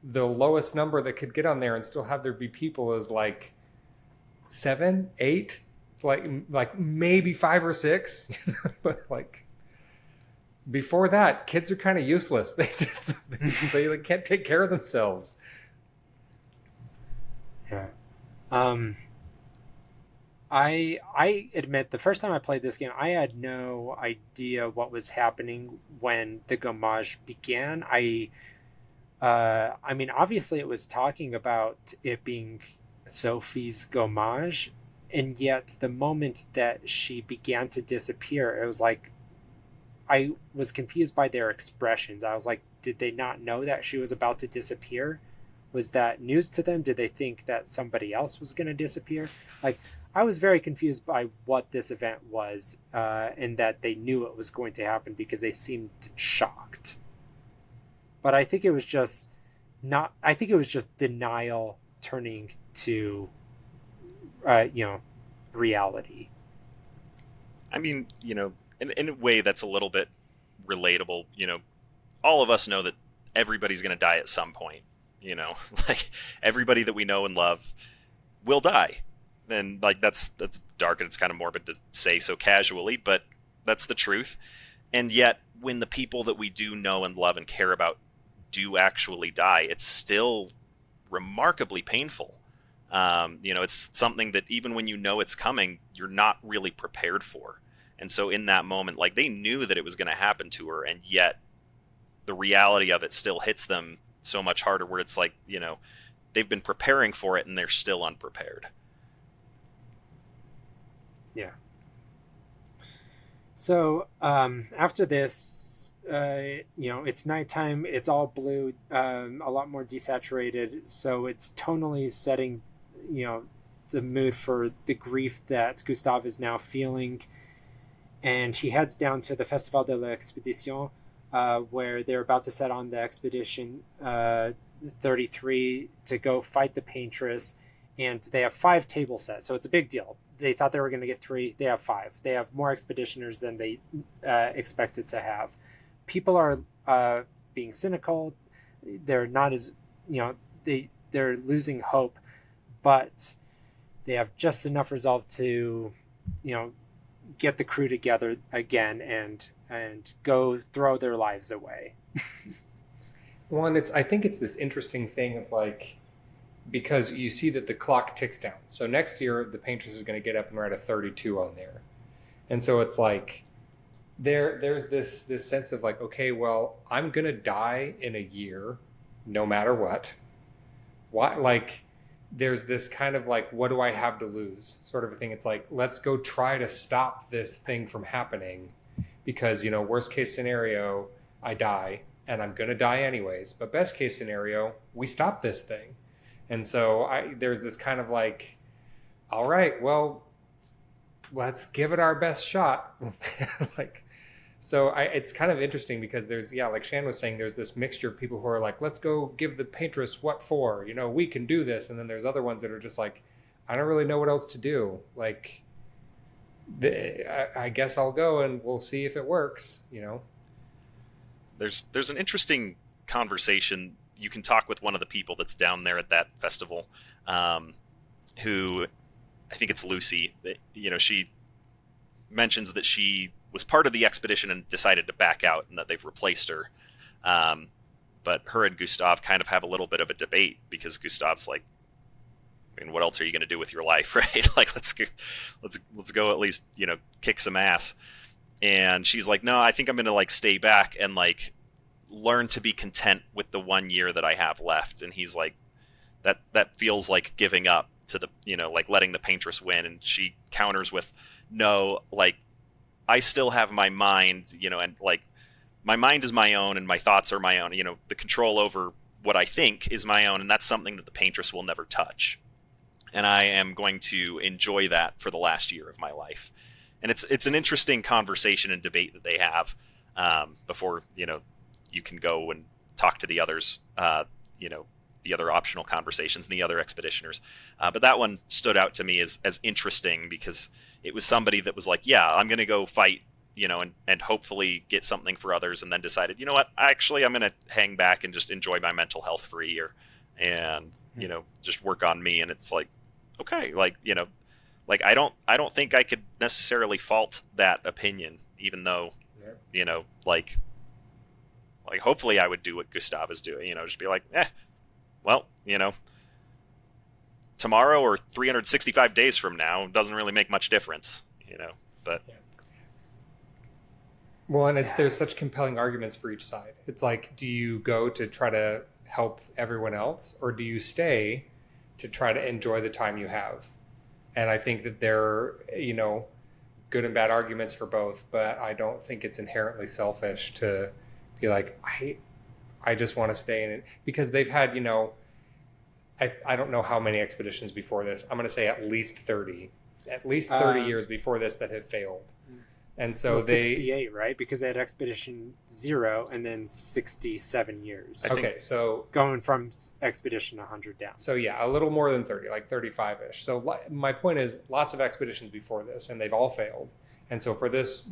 the lowest number that could get on there and still have there be people is like 7, 8, like maybe 5 or 6. But like, before that, kids are kind of useless. They like, can't take care of themselves. Yeah. I admit, the first time I played this game, I had no idea what was happening when the gommage began. I mean, obviously it was talking about it being Sophie's gommage, and yet the moment that she began to disappear, it was like, I was confused by their expressions. I was like, did they not know that she was about to disappear? Was that news to them? Did they think that somebody else was going to disappear? Like, I was very confused by what this event was, and that they knew it was going to happen because they seemed shocked. But I think it was just denial turning to, reality. I mean, in a way that's a little bit relatable. All of us know that everybody's going to die at some point. Like everybody that we know and love will die. And like that's dark and it's kind of morbid to say so casually, but that's the truth. And yet when the people that we do know and love and care about do actually die, it's still remarkably painful. It's something that even when you know it's coming, you're not really prepared for. And so in that moment, like they knew that it was going to happen to her, and yet the reality of it still hits them so much harder, where it's like, they've been preparing for it and they're still unprepared. Yeah. So after this, it's nighttime. It's all blue, a lot more desaturated. So it's tonally setting, the mood for the grief that Gustav is now feeling. And he heads down to the Festival de l'Expedition, where they're about to set on the Expedition 33 to go fight the Paintress. And they have 5 table sets, so it's a big deal. They thought they were going to get 3. They have 5. They have more expeditioners than they expected to have. People are being cynical. They're not as, they're losing hope, but they have just enough resolve to, get the crew together again and go throw their lives away. One, I think it's this interesting thing of like, because you see that the clock ticks down. So next year, the Paintress is going to get up and write a 32 on there. And so it's like, there's this sense of like, okay, well, I'm going to die in a year, no matter what. Why? Like, there's this kind of like, what do I have to lose sort of a thing. It's like, let's go try to stop this thing from happening because, worst case scenario, I die and I'm going to die anyways. But best case scenario, we stop this thing. And so there's this kind of like, all right, well, let's give it our best shot. It's kind of interesting because there's, like Shan was saying, there's this mixture of people who are like, let's go give the Paintress what for, we can do this. And then there's other ones that are just like, I don't really know what else to do. Like, I guess I'll go and we'll see if it works, There's an interesting conversation. You can talk with one of the people that's down there at that festival, who I think it's Lucy. That, she mentions that she was part of the expedition and decided to back out, and that they've replaced her. But her and Gustav kind of have a little bit of a debate because Gustav's like, I mean, what else are you going to do with your life, right? Like, let's go at least, kick some ass. And she's like, no, I think I'm going to like stay back and like learn to be content with the 1 year that I have left. And he's like, that feels like giving up to the, like letting the Paintress win. And she counters with, no, like I still have my mind, and like my mind is my own and my thoughts are my own, the control over what I think is my own. And that's something that the Paintress will never touch. And I am going to enjoy that for the last year of my life. And it's an interesting conversation and debate that they have before, you can go and talk to the others, the other optional conversations and the other expeditioners. But that one stood out to me as interesting because it was somebody that was like, yeah, I'm going to go fight, and hopefully get something for others. And then decided, you know what, actually, I'm going to hang back and just enjoy my mental health for a year and, just work on me. And it's like, okay, like, like I don't think I could necessarily fault that opinion, even though, like hopefully I would do what Gustav is doing, just be like, well, tomorrow or 365 days from now doesn't really make much difference, but. Yeah. Well, and there's such compelling arguments for each side. It's like, do you go to try to help everyone else, or do you stay to try to enjoy the time you have? And I think that there are, good and bad arguments for both, but I don't think it's inherently selfish to be like, I just want to stay in it because they've had, I don't know how many expeditions before this. I'm going to say at least 30 years before this that have failed. And so 68, right? Because they had Expedition 0 and then 67 years. Okay, so going from Expedition 100 down. So yeah, a little more than 30, like 35-ish. So my point is lots of expeditions before this, and they've all failed. And so for this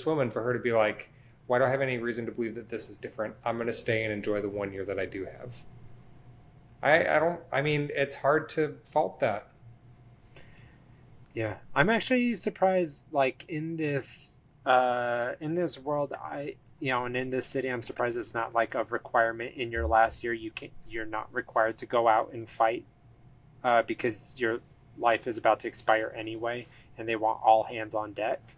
woman, for her to be like, why do I have any reason to believe that this is different? I'm going to stay and enjoy the 1 year that I do have. I mean, it's hard to fault that. Yeah, I'm actually surprised. Like in this world, and in this city, I'm surprised it's not like a requirement in your last year. You're not required to go out and fight, because your life is about to expire anyway, and they want all hands on deck.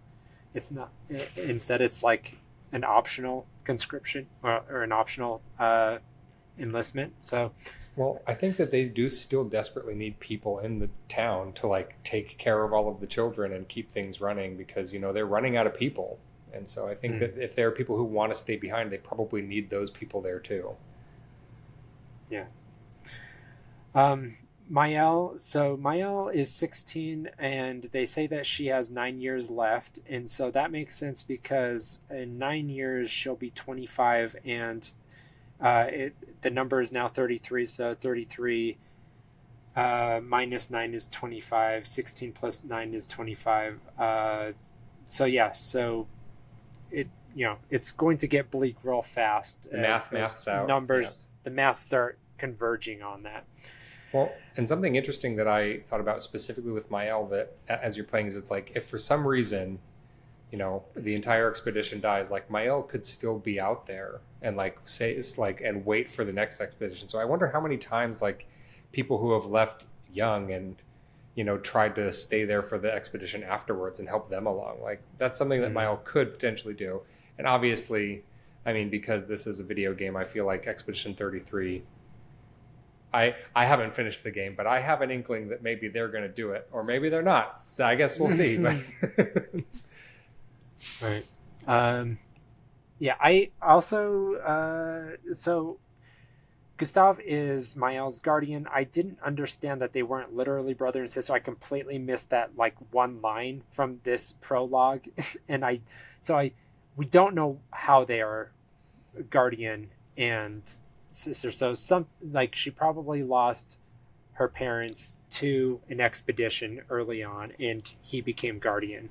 It's not. Instead, it's like an optional conscription or an optional enlistment. So. Well, I think that they do still desperately need people in the town to like take care of all of the children and keep things running because, they're running out of people. And so I think that if there are people who want to stay behind, they probably need those people there too. Yeah. Maëlle is 16 and they say that she has 9 years left. And so that makes sense because in 9 years she'll be 25 and the number is now 33, so 33 minus 9 is 25, 16 plus 9 is 25. So it's going to get bleak real fast. Math's out. Numbers, the math start converging on that. Well, and something interesting that I thought about specifically with Maëlle that as you're playing is it's like if for some reason the entire expedition dies, like Maëlle could still be out there and like say it's like and wait for the next expedition. So I wonder how many times like people who have left young and tried to stay there for the expedition afterwards and help them along. Like that's something that Maëlle could potentially do. And obviously, I mean, because this is a video game, I feel like Expedition 33. I haven't finished the game, but I have an inkling that maybe they're going to do it, or maybe they're not. So I guess we'll see. But right. I also so Gustav is Maëlle's guardian. I didn't understand that they weren't literally brother and sister. I completely missed that like one line from this prologue, and we don't know how they are guardian and sister. So she probably lost her parents to an expedition early on, and he became guardian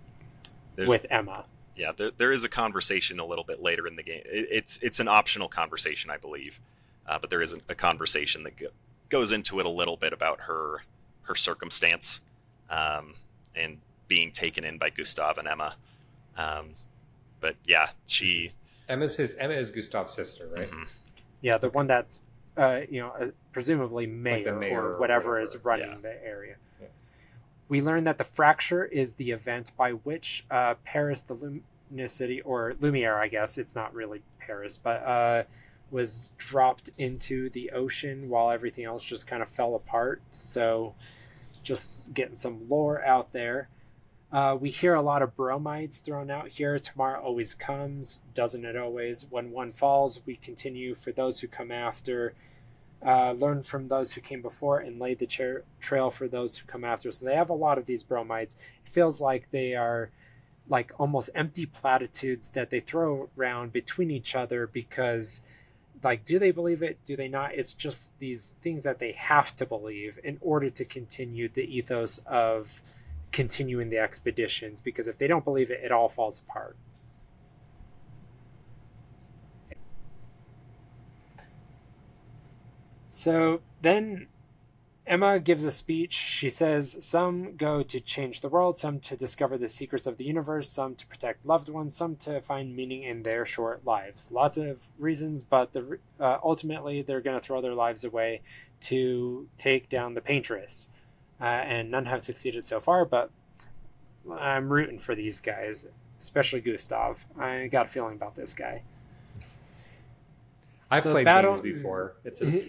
with Emma. Yeah, there is a conversation a little bit later in the game. It's an optional conversation, I believe, but there is a conversation that goes into it a little bit about her circumstance and being taken in by Gustav and Emma. But yeah, Emma is Gustav's sister, right? Mm-hmm. Yeah, the one that's presumably mayor, like mayor or whatever is running the area. Yeah. We learn that the fracture is the event by which Paris, the luminicity, or Lumiere, I guess it's not really Paris, but was dropped into the ocean while everything else just kind of fell apart. So just getting some lore out there. We hear a lot of bromides thrown out here. Tomorrow always comes, doesn't it always? When one falls, we continue for those who come after. Learn from those who came before and lay the trail for those who come after. So they have a lot of these bromides. It feels like they are like almost empty platitudes that they throw around between each other because, like, do they believe it? Do they not? It's just these things that they have to believe in order to continue the ethos of continuing the expeditions, because if they don't believe it, it all falls apart. So then Emma gives a speech. She says some go to change the world, some to discover the secrets of the universe, some to protect loved ones, some to find meaning in their short lives. Lots of reasons, but ultimately they're going to throw their lives away to take down the Paintress. And none have succeeded so far, but I'm rooting for these guys, especially Gustav. I got a feeling about this guy. I've played games before.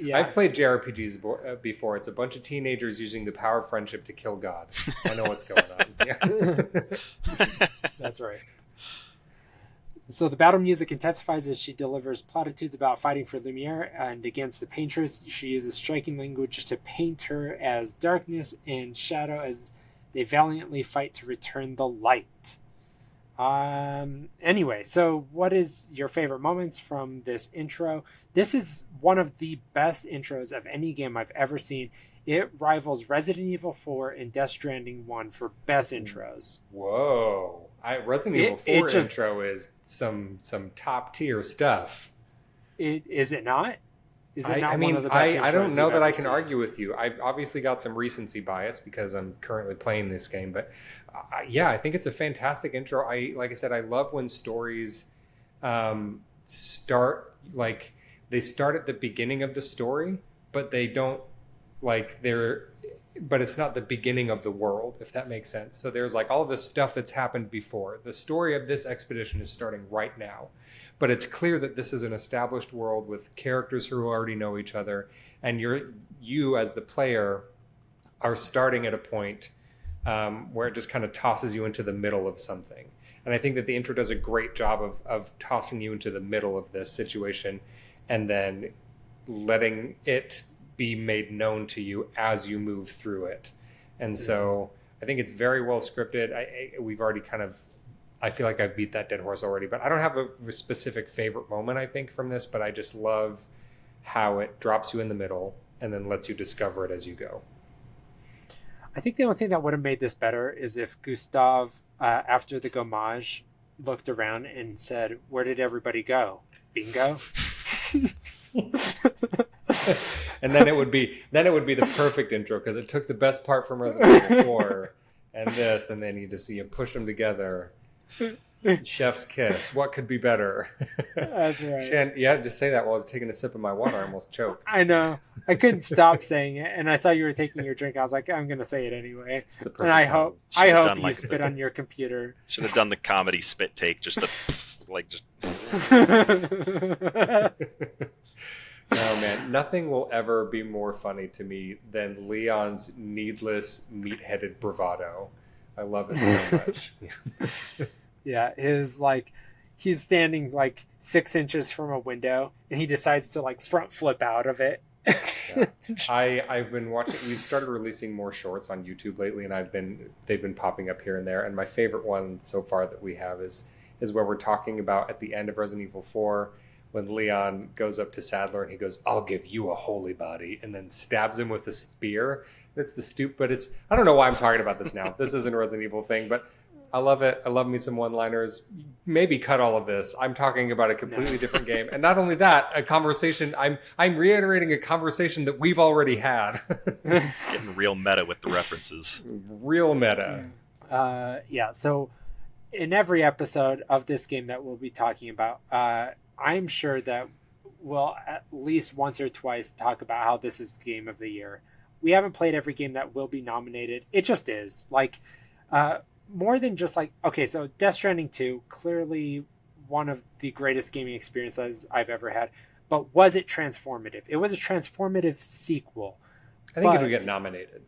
Yeah. I've played JRPGs before. It's a bunch of teenagers using the power of friendship to kill God. I know what's going on. Yeah. That's right. So the battle music intensifies as she delivers platitudes about fighting for Lumiere and against the paintress. She uses striking language to paint her as darkness and shadow as they valiantly fight to return the light. Anyway, so what is your favorite moments from this intro? This is one of the best intros of any game I've ever seen. It rivals Resident Evil 4 and Death Stranding 1 for best intros. Whoa. Resident Evil 4 intro is some top tier stuff. Is it not? Is it not I mean, one of the best I don't know that I can seen? argue with you. I've obviously got some recency bias because I'm currently playing this game, but yeah, I think it's a fantastic intro. Like I said, I love when stories start like they start at the beginning of the story, but they don't but it's not the beginning of the world, if that makes sense. So there's like all of this stuff that's happened before. The story of this expedition is starting right now. But it's clear that this is an established world with characters who already know each other. And you as the player are starting at a point where it just kind of tosses you into the middle of something. And I think that the intro does a great job of tossing you into the middle of this situation and then letting it be made known to you as you move through it. And so I think it's very well scripted. We've already I feel like I've beat that dead horse already, but I don't have a specific favorite moment, I think, from this, but I just love how it drops you in the middle and then lets you discover it as you go. I think the only thing that would have made this better is if Gustav, after the Gommage, looked around and said, "Where did everybody go? Bingo?" And then it would be the perfect intro because it took the best part from Resident Evil 4 and this, and then you push them together. Chef's kiss. What could be better? That's right. Shan, you had to say that while I was taking a sip of my water. I almost choked. I know. I couldn't stop saying it, and I saw you were taking your drink. I was like, I'm going to say it anyway. And I hope you spit on your computer. Should have done the comedy spit take, just just. Oh man, nothing will ever be more funny to me than Leon's needless meat-headed bravado. I love it so much. Yeah, he's standing 6 inches from a window and he decides to front flip out of it. Yeah. I've been watching, we've started releasing more shorts on YouTube lately and they've been popping up here and there. And my favorite one so far that we have is where we're talking about at the end of Resident Evil 4 when Leon goes up to Sadler and he goes, "I'll give you a holy body," and then stabs him with a spear. It's but I don't know why I'm talking about this now. This isn't a Resident Evil thing, but I love it. I love me some one-liners. Maybe cut all of this. I'm talking about a completely different game. And not only that, a conversation, I'm reiterating a conversation that we've already had. Getting real meta with the references. Real meta. Yeah, so in every episode of this game that we'll be talking about, I'm sure that we'll at least once or twice talk about how this is the game of the year. We haven't played every game that will be nominated. It just is. More than just okay, so Death Stranding 2, clearly one of the greatest gaming experiences I've ever had. But was it transformative? It was a transformative sequel. I think it'll get nominated.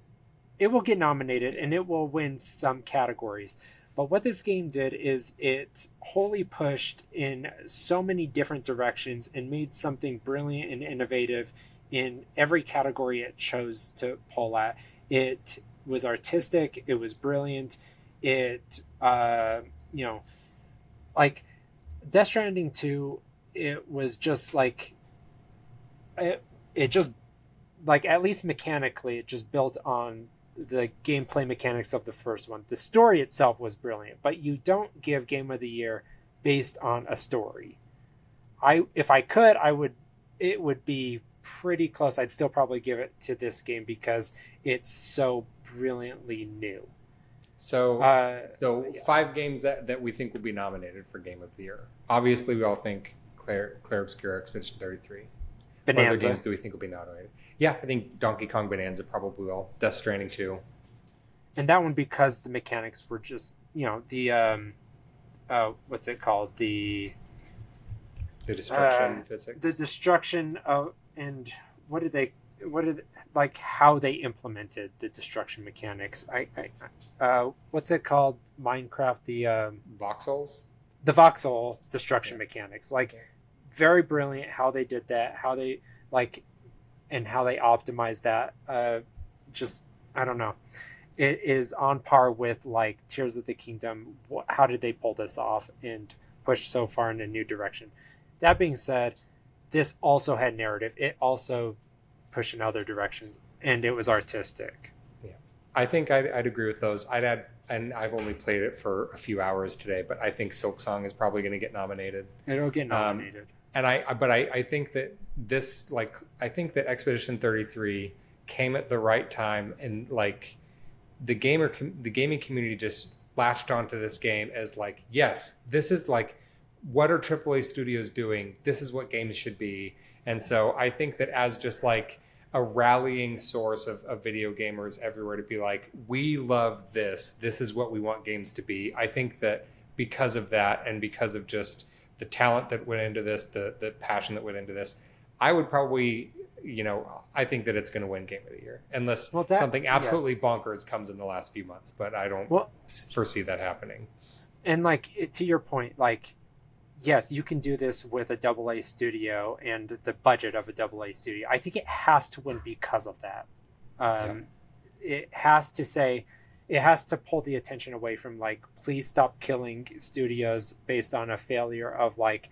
It will get nominated, and it will win some categories. But what this game did is it wholly pushed in so many different directions and made something brilliant and innovative in every category it chose to pull at. It was artistic. It was brilliant. It, Death Stranding 2, it was just it just, at least mechanically, it just built on the gameplay mechanics of the first one. The story itself was brilliant, but you don't give Game of the Year based on a story. If I could, it would be pretty close. I'd still probably give it to this game because it's so brilliantly new. So yes. 5 games that we think will be nominated for Game of the Year. Obviously, we all think Clair Obscur, Expedition 33. Bonanza. What other games do we think will be nominated? Yeah, I think Donkey Kong Bonanza probably will. Death Stranding 2. And that one because the mechanics were just, the what's it called? The destruction physics. The destruction of, and how they implemented the destruction mechanics. What's it called? Minecraft, the voxels? the voxel destruction mechanics. Like, very brilliant how they did that, how they like, and how they optimized that. Just, I don't know. It is on par with like Tears of the Kingdom. How did they pull this off and push so far in a new direction? That being said, this also had narrative. It also pushed in other directions, and it was artistic. Yeah, I think I'd agree with those. I'd add, and I've only played it for a few hours today, but I think Silksong is probably going to get nominated. It'll get nominated. And I think that this, like, I think that Expedition 33 came at the right time, and like the gaming community just latched onto this game as like, yes, this is like, what are AAA studios doing? This is what games should be. And so I think that as just like a rallying source of video gamers everywhere to be like, we love this. This is what we want games to be. I think that because of that, and because of just the talent that went into this, the passion that went into this, I would probably, I think that it's going to win Game of the Year, unless something absolutely bonkers comes in the last few months. But I don't foresee that happening. And like, to your point, like, yes, you can do this with a AA studio and the budget of a AA studio. I think it has to win because of that. It has to pull the attention away from like, please stop killing studios based on a failure of like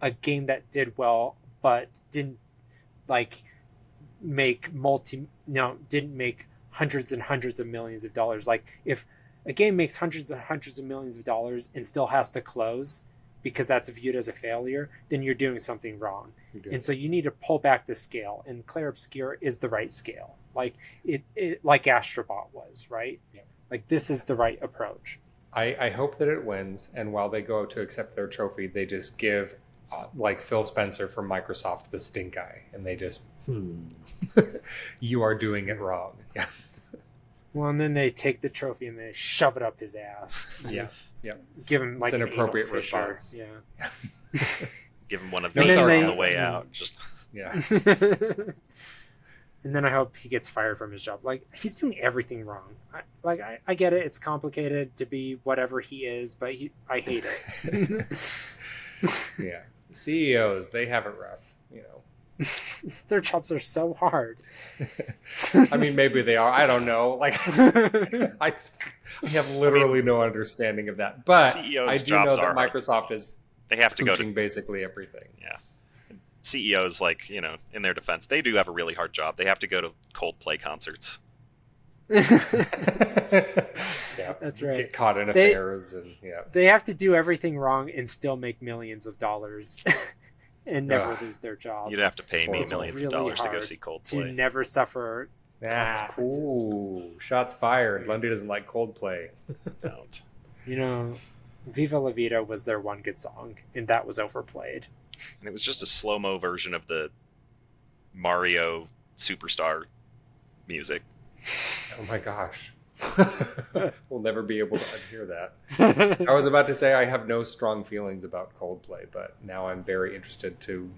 a game that did well but didn't like didn't make hundreds and hundreds of millions of dollars. Like, if a game makes hundreds and hundreds of millions of dollars and still has to close because that's viewed as a failure, then you're doing something wrong. And so you need to pull back the scale, and Clair Obscur is the right scale. Like it like Astrobot was, right? Yeah. Like, this is the right approach. I hope that it wins, and while they go to accept their trophy, they just give like Phil Spencer from Microsoft the stink eye, and they just you are doing it wrong. Yeah. Well, and then they take the trophy and they shove it up his ass. Yeah. Give him like an appropriate response. Yeah. Give him one of No these sorry. on the way out. Just Yeah. And then I hope he gets fired from his job. Like, he's doing everything wrong. I get it. It's complicated to be whatever he is, but I hate it. Yeah. CEOs, they have it rough, Their jobs are so hard. I mean, maybe they are. I don't know. Like, I have literally no understanding of that. But CEOs' I do jobs know that are Microsoft is they have to go to basically everything. Yeah. CEOs, like, in their defense, they do have a really hard job. They have to go to Coldplay concerts. Yeah, that's right. Get caught in affairs, and they have to do everything wrong and still make millions of dollars and never lose their jobs. You'd have to pay me It's millions really of dollars to go hard see to Coldplay. never suffer consequences. Ooh, shots fired. Lundy doesn't like Coldplay. Don't. Viva La Vida was their one good song, and that was overplayed. And it was just a slow-mo version of the Mario Superstar music. Oh my gosh. We'll never be able to unhear that. I was about to say I have no strong feelings about Coldplay, but now I'm very interested to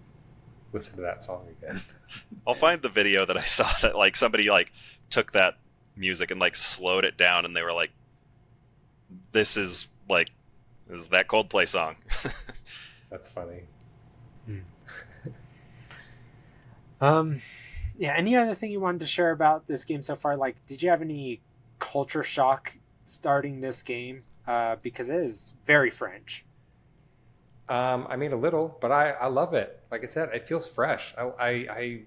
listen to that song again. I'll find the video that I saw that like somebody like took that music and like slowed it down, and they were like, this is that Coldplay song. That's funny. Yeah, any other thing you wanted to share about this game so far? Like, did you have any culture shock starting this game? Because it is very French. I mean, a little, but I love it. Like I said, it feels fresh. I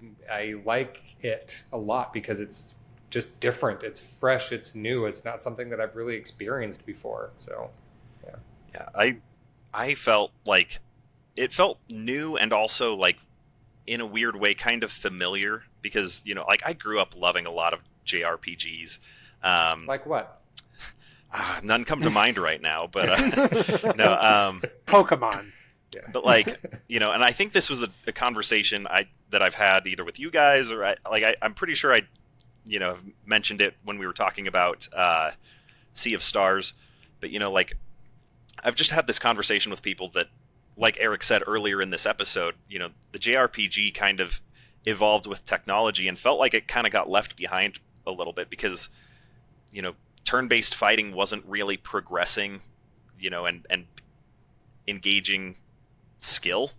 like it a lot because it's just different. It's fresh. It's new. It's not something that I've really experienced before. So, yeah. I felt like it felt new, and also like in a weird way kind of familiar, because like I grew up loving a lot of JRPGs. Like what? None come to mind right now, but no. Pokemon. Yeah. But like, and I think this was a conversation that I've had either with you guys or I'm pretty sure I have mentioned it when we were talking about Sea of Stars. But like I've just had this conversation with people that, like Eric said earlier in this episode, the JRPG kind of evolved with technology and felt like it kind of got left behind a little bit because, turn-based fighting wasn't really progressing, and engaging skill.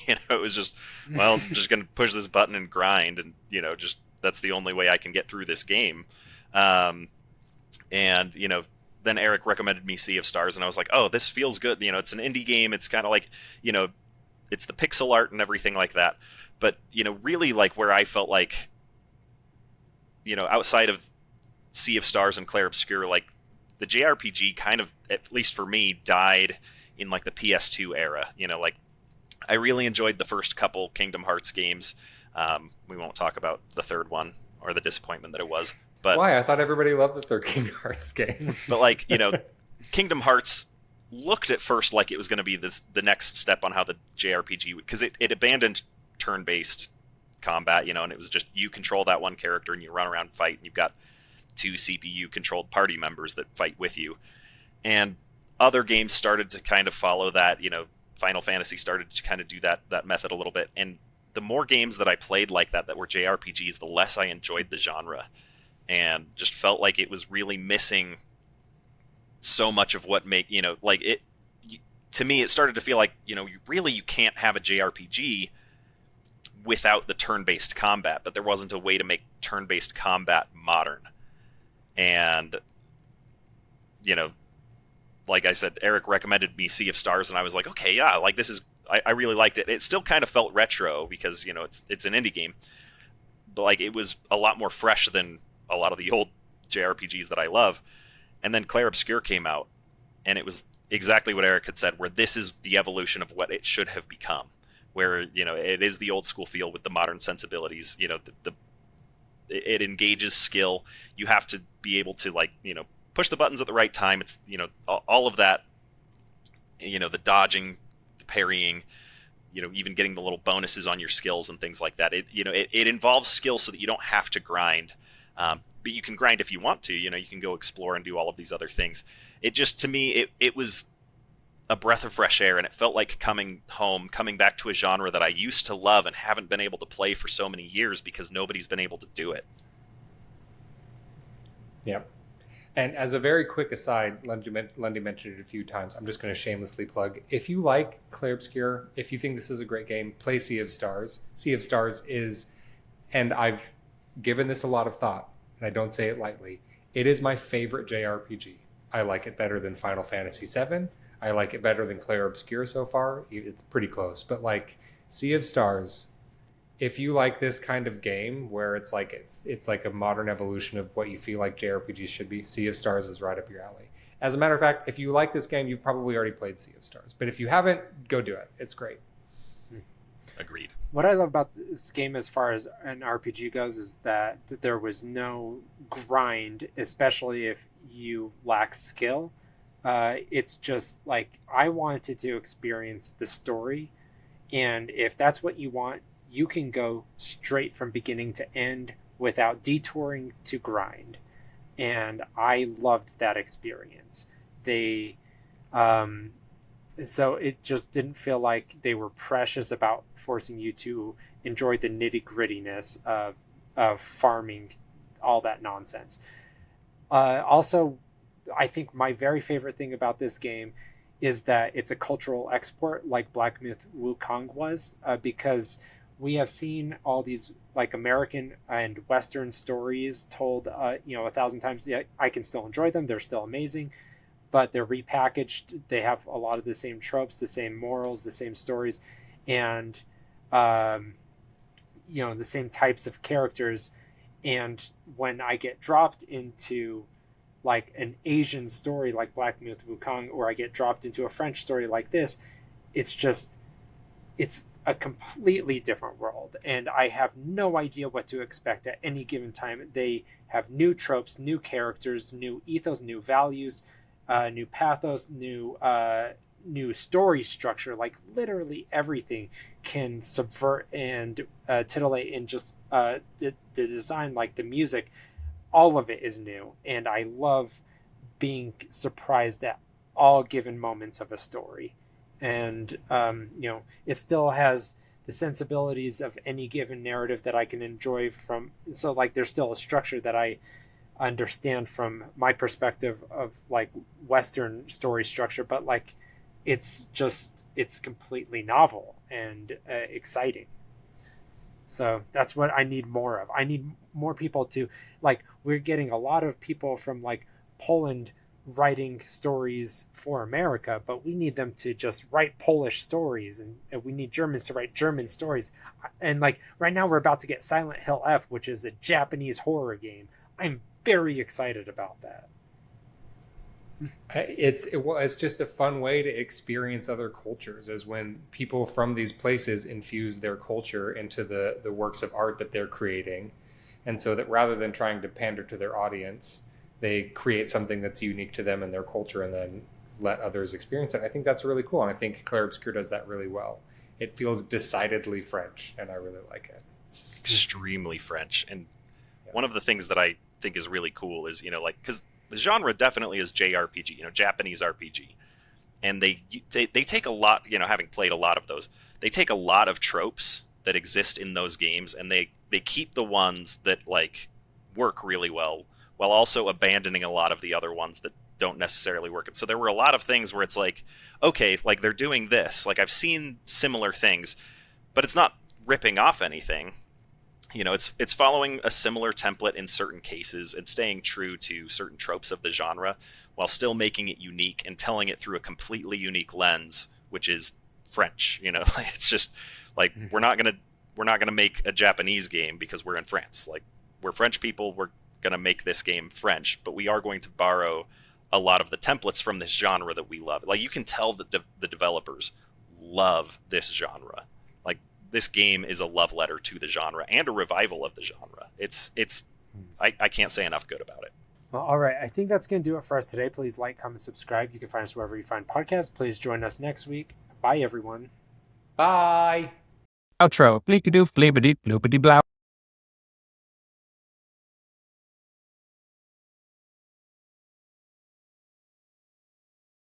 It was just, well, I'm just going to push this button and grind, and just that's the only way I can get through this game. And then Eric recommended me Sea of Stars, and I was like, oh, this feels good. It's an indie game. It's kind of like, it's the pixel art and everything like that. But, really like where I felt like, outside of Sea of Stars and Clair Obscur, like the JRPG kind of, at least for me, died in like the PS2 era. Like I really enjoyed the first couple Kingdom Hearts games. We won't talk about the third one or the disappointment that it was. But why? I thought everybody loved the third Kingdom Hearts game. But like, Kingdom Hearts looked at first like it was going to be the next step on how the JRPG would, because it abandoned turn-based combat, and it was just you control that one character and you run around and fight, and you've got 2 CPU-controlled party members that fight with you. And other games started to kind of follow that, Final Fantasy started to kind of do that method a little bit. And the more games that I played like that were JRPGs, the less I enjoyed the genre. And just felt like it was really missing so much of what like it, to me, it started to feel like, you can't have a JRPG without the turn-based combat, but there wasn't a way to make turn-based combat modern. And, like I said, Eric recommended me Sea of Stars, and I was like, okay, yeah, like this is, I really liked it. It still kind of felt retro because, it's an indie game, but like it was a lot more fresh than a lot of the old JRPGs that I love. And then Clair Obscur came out, and it was exactly what Eric had said, where this is the evolution of what it should have become, where, it is the old school feel with the modern sensibilities. It engages skill. You have to be able to, like, push the buttons at the right time. It's, all of that, the dodging, the parrying, even getting the little bonuses on your skills and things like that. It involves skill so that you don't have to grind. But you can grind if you want to, you can go explore and do all of these other things. It just, to me, it was a breath of fresh air, and it felt like coming back to a genre that I used to love and haven't been able to play for so many years because nobody's been able to do it. Yep. And as a very quick aside, Lundy mentioned it a few times. I'm just going to shamelessly plug. If you like Clair Obscur, if you think this is a great game, play Sea of Stars. Sea of Stars is, and I've given this a lot of thought, and I don't say it lightly, it is my favorite JRPG. I like it better than Final Fantasy VII. I like it better than Clair Obscur so far. It's pretty close. But like Sea of Stars, if you like this kind of game where it's like a modern evolution of what you feel like JRPGs should be, Sea of Stars is right up your alley. As a matter of fact, if you like this game, you've probably already played Sea of Stars. But if you haven't, go do it. It's great. Agreed. What I love about this game as far as an RPG goes is that there was no grind, especially if you lack skill. It's just like, I wanted to experience the story, and if that's what you want, you can go straight from beginning to end without detouring to grind. And I loved that experience. So it just didn't feel like they were precious about forcing you to enjoy the nitty-grittiness of farming, all that nonsense. Also, I think my very favorite thing about this game is that it's a cultural export like Black Myth Wukong was, because we have seen all these like American and Western stories told 1,000 times. I can still enjoy them. They're still amazing, but they're repackaged. They have a lot of the same tropes, the same morals, the same stories, and the same types of characters. And when I get dropped into like an Asian story like Black Myth Wukong, or I get dropped into a French story like this, it's a completely different world, and I have no idea what to expect at any given time. They have new tropes, new characters, new ethos, new values, new pathos, new story structure. Like literally everything can subvert and titillate, and just the design, like the music, all of it is new, and I love being surprised at all given moments of a story. And it still has the sensibilities of any given narrative that I can enjoy from. So like there's still a structure that I understand from my perspective of like Western story structure, but like it's completely novel and exciting. So that's what I need more of. I need more people to, like, we're getting a lot of people from like Poland writing stories for America, but we need them to just write Polish stories, and we need Germans to write German stories. And like right now we're about to get Silent Hill F, which is a Japanese horror game. I'm very excited about that. It's just a fun way to experience other cultures, is when people from these places infuse their culture into the works of art that they're creating. And so that rather than trying to pander to their audience, they create something that's unique to them and their culture and then let others experience it. I think that's really cool. And I think Clair Obscur does that really well. It feels decidedly French, and I really like it. It's extremely French. And one of the things that I think is really cool is, like, because the genre definitely is JRPG, Japanese RPG. And they take a lot, having played a lot of those, they take a lot of tropes that exist in those games, and they keep the ones that, like, work really well, while also abandoning a lot of the other ones that don't necessarily work. And so there were a lot of things where it's like, okay, like, they're doing this. Like, I've seen similar things, but it's not ripping off anything. It's following a similar template in certain cases and staying true to certain tropes of the genre while still making it unique and telling it through a completely unique lens, which is French. It's just like, we're not gonna make a Japanese game because we're in France. Like, we're French people, we're gonna make this game French, but we are going to borrow a lot of the templates from this genre that we love. Like, you can tell that the developers love this genre. Like, this game is a love letter to the genre and a revival of the genre. I can't say enough good about it. Well, all right. I think that's going to do it for us today. Please like, comment, subscribe. You can find us wherever you find podcasts. Please join us next week. Bye, everyone. Bye. Outro. Bleep-a-doof, bleep-a-deep, bloop-a-dee-blow.